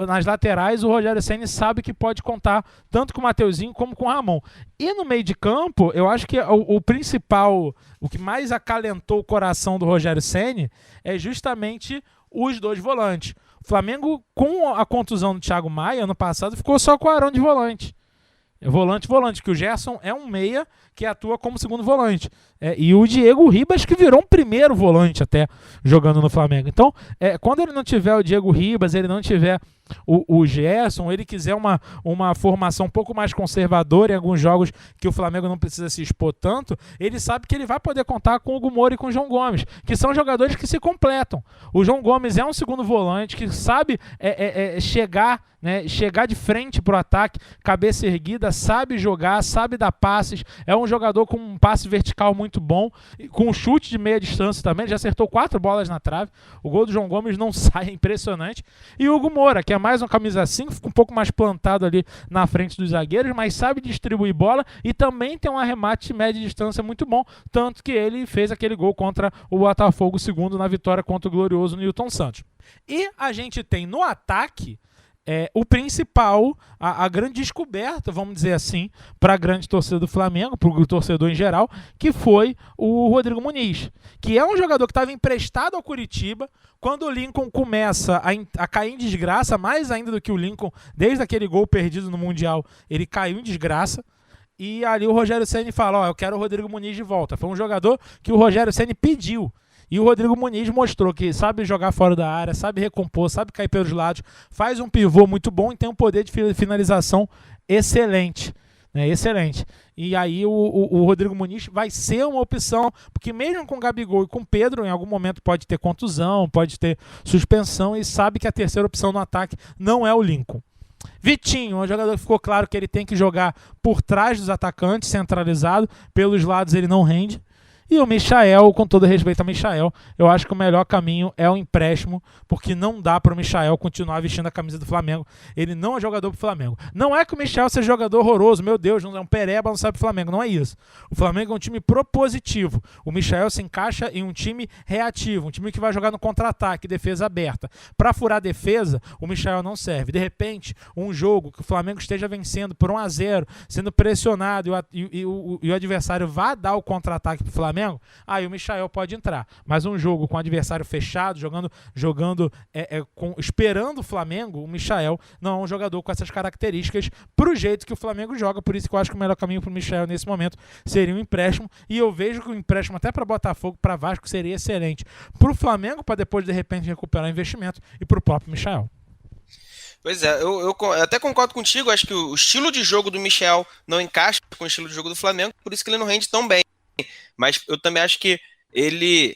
nas laterais, o Rogério Ceni sabe que pode contar tanto com o Mateuzinho como com o Ramon. E no meio de campo, eu acho que o principal, o que mais acalentou o coração do Rogério Ceni é justamente os 2 volantes. O Flamengo, com a contusão do Thiago Maia, ano passado, ficou só com o Arão de volante. Volante, que o Gerson é um meia que atua como segundo volante. E o Diego Ribas, que virou um primeiro volante até jogando no Flamengo. Então, quando ele não tiver o Diego Ribas, ele não tiver o Gerson, ele quiser uma formação um pouco mais conservadora em alguns jogos que o Flamengo não precisa se expor tanto, ele sabe que ele vai poder contar com o Hugo Moura e com o João Gomes, que são jogadores que se completam. O João Gomes é um segundo volante que sabe chegar, né, chegar de frente para o ataque, cabeça erguida, sabe jogar, sabe dar passes, é um jogador com um passe vertical muito bom, com um chute de meia distância também, já acertou 4 bolas na trave. O gol do João Gomes não sai, é impressionante. E o Hugo Moura, que é mais uma camisa 5, fica um pouco mais plantado ali na frente dos zagueiros, mas sabe distribuir bola e também tem um arremate de média distância muito bom, tanto que ele fez aquele gol contra o Botafogo, segundo na vitória contra o glorioso Nilton Santos. E a gente tem no ataque o principal, a grande descoberta, vamos dizer assim, para a grande torcida do Flamengo, para o torcedor em geral, que foi o Rodrigo Muniz, que é um jogador que estava emprestado ao Curitiba. Quando o Lincoln começa a cair em desgraça, mais ainda do que o Lincoln, desde aquele gol perdido no Mundial, ele caiu em desgraça. E ali o Rogério Ceni fala, eu quero o Rodrigo Muniz de volta. Foi um jogador que o Rogério Ceni pediu. E o Rodrigo Muniz mostrou que sabe jogar fora da área, sabe recompor, sabe cair pelos lados, faz um pivô muito bom e tem um poder de finalização excelente. Excelente. E aí o Rodrigo Muniz vai ser uma opção, porque mesmo com o Gabigol e com o Pedro, em algum momento pode ter contusão, pode ter suspensão, e sabe que a terceira opção no ataque não é o Lincoln. Vitinho, um jogador que ficou claro que ele tem que jogar por trás dos atacantes, centralizado, pelos lados ele não rende. E o Michael, com todo respeito ao Michael, eu acho que o melhor caminho é o empréstimo, porque não dá para o Michael continuar vestindo a camisa do Flamengo. Ele não é jogador pro Flamengo. Não é que o Michael seja jogador horroroso, meu Deus, não é um pereba, não sabe pro Flamengo. Não é isso. O Flamengo é um time propositivo. O Michael se encaixa em um time reativo, um time que vai jogar no contra-ataque, defesa aberta. Para furar a defesa, o Michael não serve. De repente, um jogo que o Flamengo esteja vencendo por 1-0, sendo pressionado e o adversário vá dar o contra-ataque pro Flamengo, aí o Michael pode entrar. Mas um jogo com o adversário fechado, esperando o Flamengo, o Michael não é um jogador com essas características pro jeito que o Flamengo joga. Por isso que eu acho que o melhor caminho pro Michael nesse momento seria um empréstimo. E eu vejo que o empréstimo até para Botafogo, para Vasco, seria excelente. Pro Flamengo, para depois de repente recuperar o investimento, e pro próprio Michael. Pois é, eu até concordo contigo. Acho que o estilo de jogo do Michael não encaixa com o estilo de jogo do Flamengo, por isso que ele não rende tão bem. Mas eu também acho que ele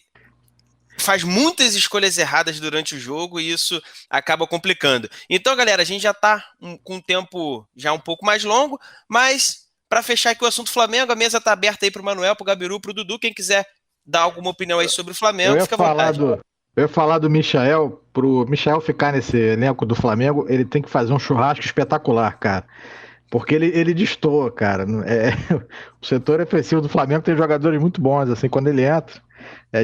faz muitas escolhas erradas durante o jogo e isso acaba complicando. Então, galera, a gente já está com um tempo já um pouco mais longo, mas para fechar aqui o assunto Flamengo, a mesa está aberta aí para o Manuel, para o Gabiru, para o Dudu. Quem quiser dar alguma opinião aí sobre o Flamengo, fica à vontade. Eu ia falar do Michael. Pro Michael ficar nesse elenco do Flamengo, ele tem que fazer um churrasco espetacular, cara. Porque ele destoa, cara. O setor ofensivo do Flamengo tem jogadores muito bons, assim, quando ele entra.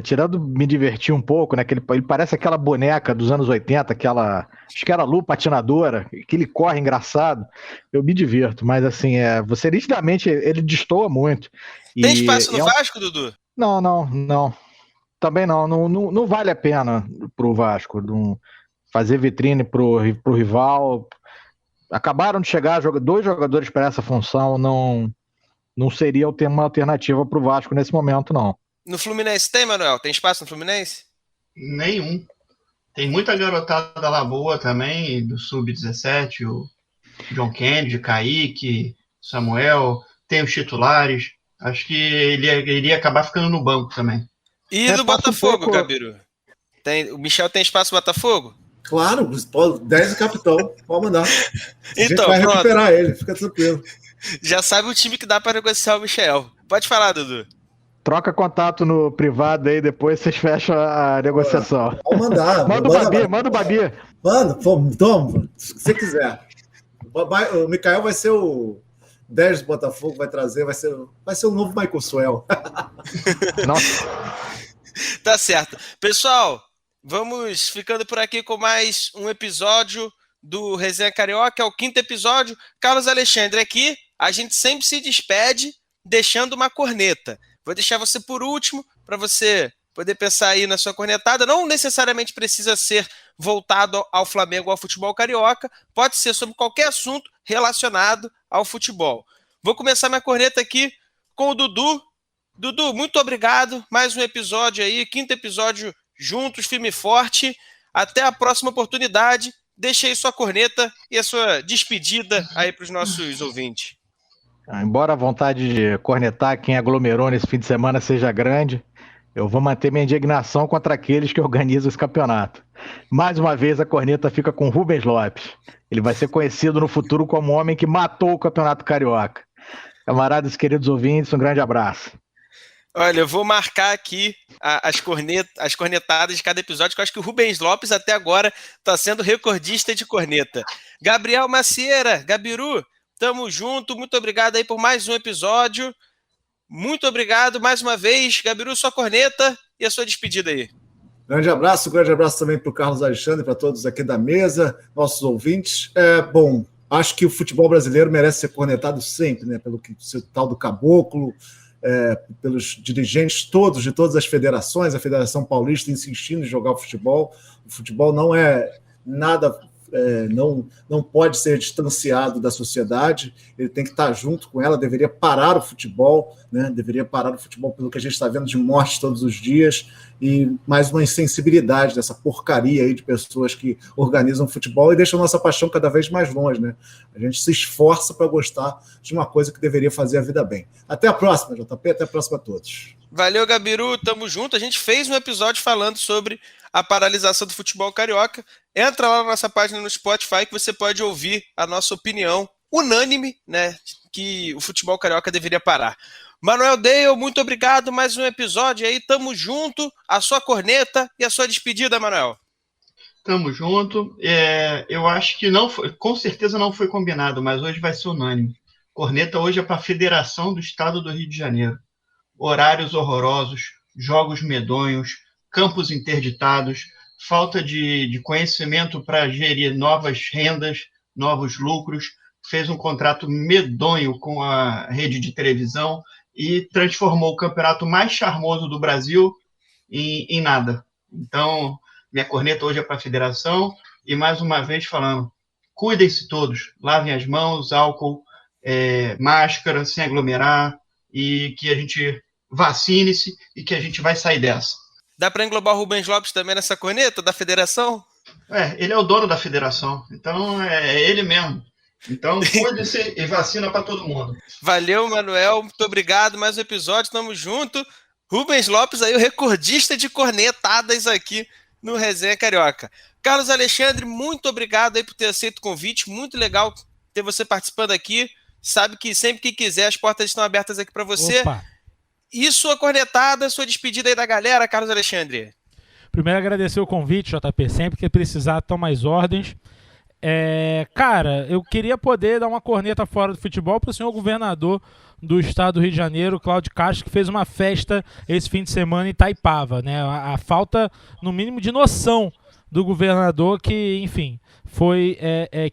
Tirando me divertir um pouco, né? Que ele parece aquela boneca dos anos 80, acho que era Lu patinadora, que ele corre engraçado. Eu me divirto, mas assim, você nitidamente ele destoa muito. Tem espaço no Vasco, Dudu? Não. Também não vale a pena pro Vasco fazer vitrine pro rival. Acabaram de chegar 2 jogadores para essa função, não seria uma alternativa para o Vasco nesse momento, não. No Fluminense tem, Manuel? Tem espaço no Fluminense? Nenhum. Tem muita garotada lá boa também, do Sub-17, o John Kennedy, Kaique, Samuel, tem os titulares. Acho que ele iria acabar ficando no banco também. E do Botafogo, Gabiru? O Michel tem espaço no Botafogo? Claro, 10 capitão, pode mandar. A então, gente vai recuperar ele, fica tranquilo. Já sabe o time que dá para negociar o Michel. Pode falar, Dudu. Troca contato no privado aí, depois vocês fecham a negociação. Pode mandar. Manda o Babi. Manda, toma, se você quiser. O Michael vai ser o 10 do Botafogo, vai ser o novo Michael Suel. Nossa. Tá certo. Pessoal, vamos ficando por aqui com mais um episódio do Resenha Carioca, é o 5º episódio. Carlos Alexandre aqui, a gente sempre se despede deixando uma corneta. Vou deixar você por último, para você poder pensar aí na sua cornetada. Não necessariamente precisa ser voltado ao Flamengo ou ao futebol carioca, pode ser sobre qualquer assunto relacionado ao futebol. Vou começar minha corneta aqui com o Dudu. Dudu, muito obrigado, mais um episódio aí, 5º episódio juntos, firme e forte. Até a próxima oportunidade. Deixe aí sua corneta e a sua despedida aí para os nossos ouvintes. Embora a vontade de cornetar quem aglomerou nesse fim de semana seja grande, eu vou manter minha indignação contra aqueles que organizam esse campeonato. Mais uma vez a corneta fica com Rubens Lopes. Ele vai ser conhecido no futuro como o homem que matou o Campeonato Carioca. Camaradas, queridos ouvintes, um grande abraço. Olha, eu vou marcar aqui as cornetadas de cada episódio, que eu acho que o Rubens Lopes até agora está sendo recordista de corneta. Gabriel Macieira, Gabiru, tamo junto, muito obrigado aí por mais um episódio. Muito obrigado mais uma vez. Gabiru, sua corneta e a sua despedida aí. Grande abraço também para o Carlos Alexandre, para todos aqui da mesa, nossos ouvintes. Bom, acho que o futebol brasileiro merece ser cornetado sempre, né? Pelo tal do Caboclo, pelos dirigentes todos, de todas as federações, a Federação Paulista insistindo em jogar o futebol. O futebol não é nada não pode ser distanciado da sociedade, ele tem que estar junto com ela, deveria parar o futebol, né? Deveria parar o futebol pelo que a gente está vendo de morte todos os dias, e mais uma insensibilidade dessa porcaria aí de pessoas que organizam futebol e deixam a nossa paixão cada vez mais longe, né? A gente se esforça para gostar de uma coisa que deveria fazer a vida bem. Até a próxima, JP, até a próxima a todos. Valeu, Gabiru, tamo junto. A gente fez um episódio falando sobre a paralisação do futebol carioca. Entra lá na nossa página no Spotify que você pode ouvir a nossa opinião unânime, né, que o futebol carioca deveria parar. Manuel Dale, muito obrigado, mais um episódio aí, tamo junto, a sua corneta e a sua despedida, Manuel. Tamo junto, eu acho que não foi, com certeza não foi combinado, mas hoje vai ser unânime. Corneta hoje é para a Federação do Estado do Rio de Janeiro. Horários horrorosos, jogos medonhos, campos interditados, falta de conhecimento para gerir novas rendas, novos lucros, fez um contrato medonho com a rede de televisão e transformou o campeonato mais charmoso do Brasil em nada. Então, minha corneta hoje é para a federação e, mais uma vez, falando, cuidem-se todos, lavem as mãos, álcool, máscara, sem aglomerar, e que a gente vacine-se e que a gente vai sair dessa. Dá para englobar o Rubens Lopes também nessa corneta da federação? Ele é o dono da federação, então é ele mesmo. Então, cuide-se e vacina para todo mundo. Valeu, Manuel, muito obrigado, mais um episódio, tamo junto. Rubens Lopes aí, o recordista de cornetadas aqui no Resenha Carioca. Carlos Alexandre, muito obrigado aí por ter aceito o convite, muito legal ter você participando aqui. Sabe que sempre que quiser as portas estão abertas aqui para você. Opa. E sua cornetada, sua despedida aí da galera, Carlos Alexandre. Primeiro agradecer o convite, JP, sempre que precisar, toma as ordens. Cara, eu queria poder dar uma corneta fora do futebol para o senhor governador do estado do Rio de Janeiro, Cláudio Castro, que fez uma festa esse fim de semana em Itaipava, né? A falta, no mínimo, de noção do governador que, enfim,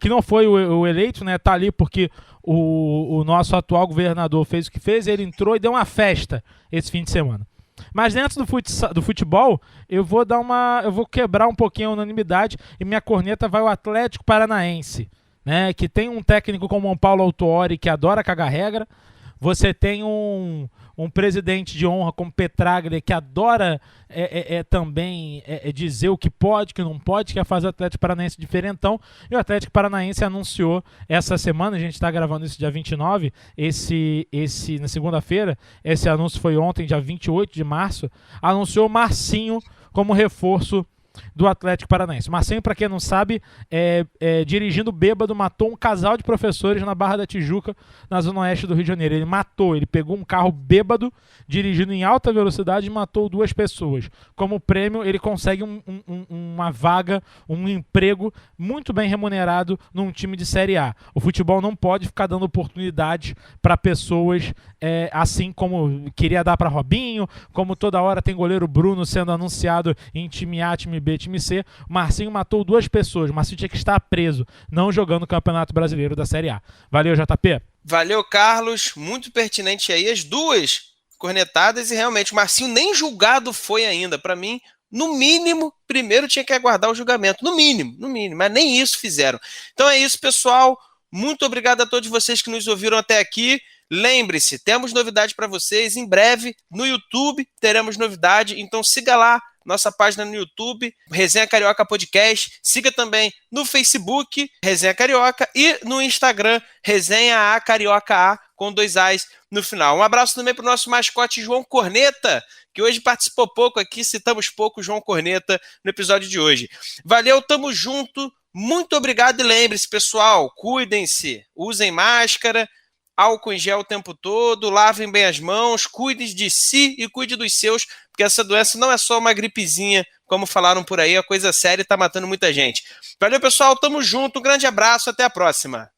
que não foi o eleito, né? Tá ali porque o nosso atual governador fez o que fez, ele entrou e deu uma festa esse fim de semana. Mas dentro do futebol, eu vou quebrar um pouquinho a unanimidade e minha corneta vai ao Atlético Paranaense, né? Que tem um técnico como o Paulo Autuori que adora cagar regra. Você tem um presidente de honra como Petraglia que adora também dizer o que pode, que não pode, quer fazer o Atlético Paranaense diferentão. E o Atlético Paranaense anunciou essa semana, a gente está gravando isso dia 29, na segunda-feira, esse anúncio foi ontem, dia 28 de março, anunciou o Marcinho como reforço do Atlético Paranaense. Marcinho, para quem não sabe, dirigindo bêbado, matou um casal de professores na Barra da Tijuca, na zona oeste do Rio de Janeiro. Ele pegou um carro bêbado, dirigindo em alta velocidade e matou 2 pessoas. Como prêmio, ele consegue uma vaga, um emprego muito bem remunerado num time de Série A. O futebol não pode ficar dando oportunidades para pessoas assim como queria dar para Robinho, como toda hora tem goleiro Bruno sendo anunciado em time A, time B, time C. O Marcinho matou 2 pessoas. O Marcinho tinha que estar preso, não jogando o Campeonato Brasileiro da Série A. Valeu, JP. Valeu, Carlos. Muito pertinente aí as 2 cornetadas e realmente o Marcinho nem julgado foi ainda. Para mim, no mínimo, primeiro tinha que aguardar o julgamento. No mínimo, mas nem isso fizeram. Então é isso, pessoal. Muito obrigado a todos vocês que nos ouviram até aqui. Lembre-se, temos novidade para vocês. Em breve, no YouTube, teremos novidade. Então siga lá nossa página no YouTube, Resenha Carioca Podcast. Siga também no Facebook, Resenha Carioca, e no Instagram, Resenha A Carioca A, com 2 As no final. Um abraço também para o nosso mascote João Corneta, que hoje participou pouco aqui, citamos pouco o João Corneta no episódio de hoje. Valeu, tamo junto, muito obrigado e lembre-se, pessoal, cuidem-se, usem máscara, álcool em gel o tempo todo, lavem bem as mãos, cuidem de si e cuide dos seus, porque essa doença não é só uma gripezinha, como falaram por aí, é coisa séria e tá matando muita gente. Valeu, pessoal, tamo junto, um grande abraço, até a próxima.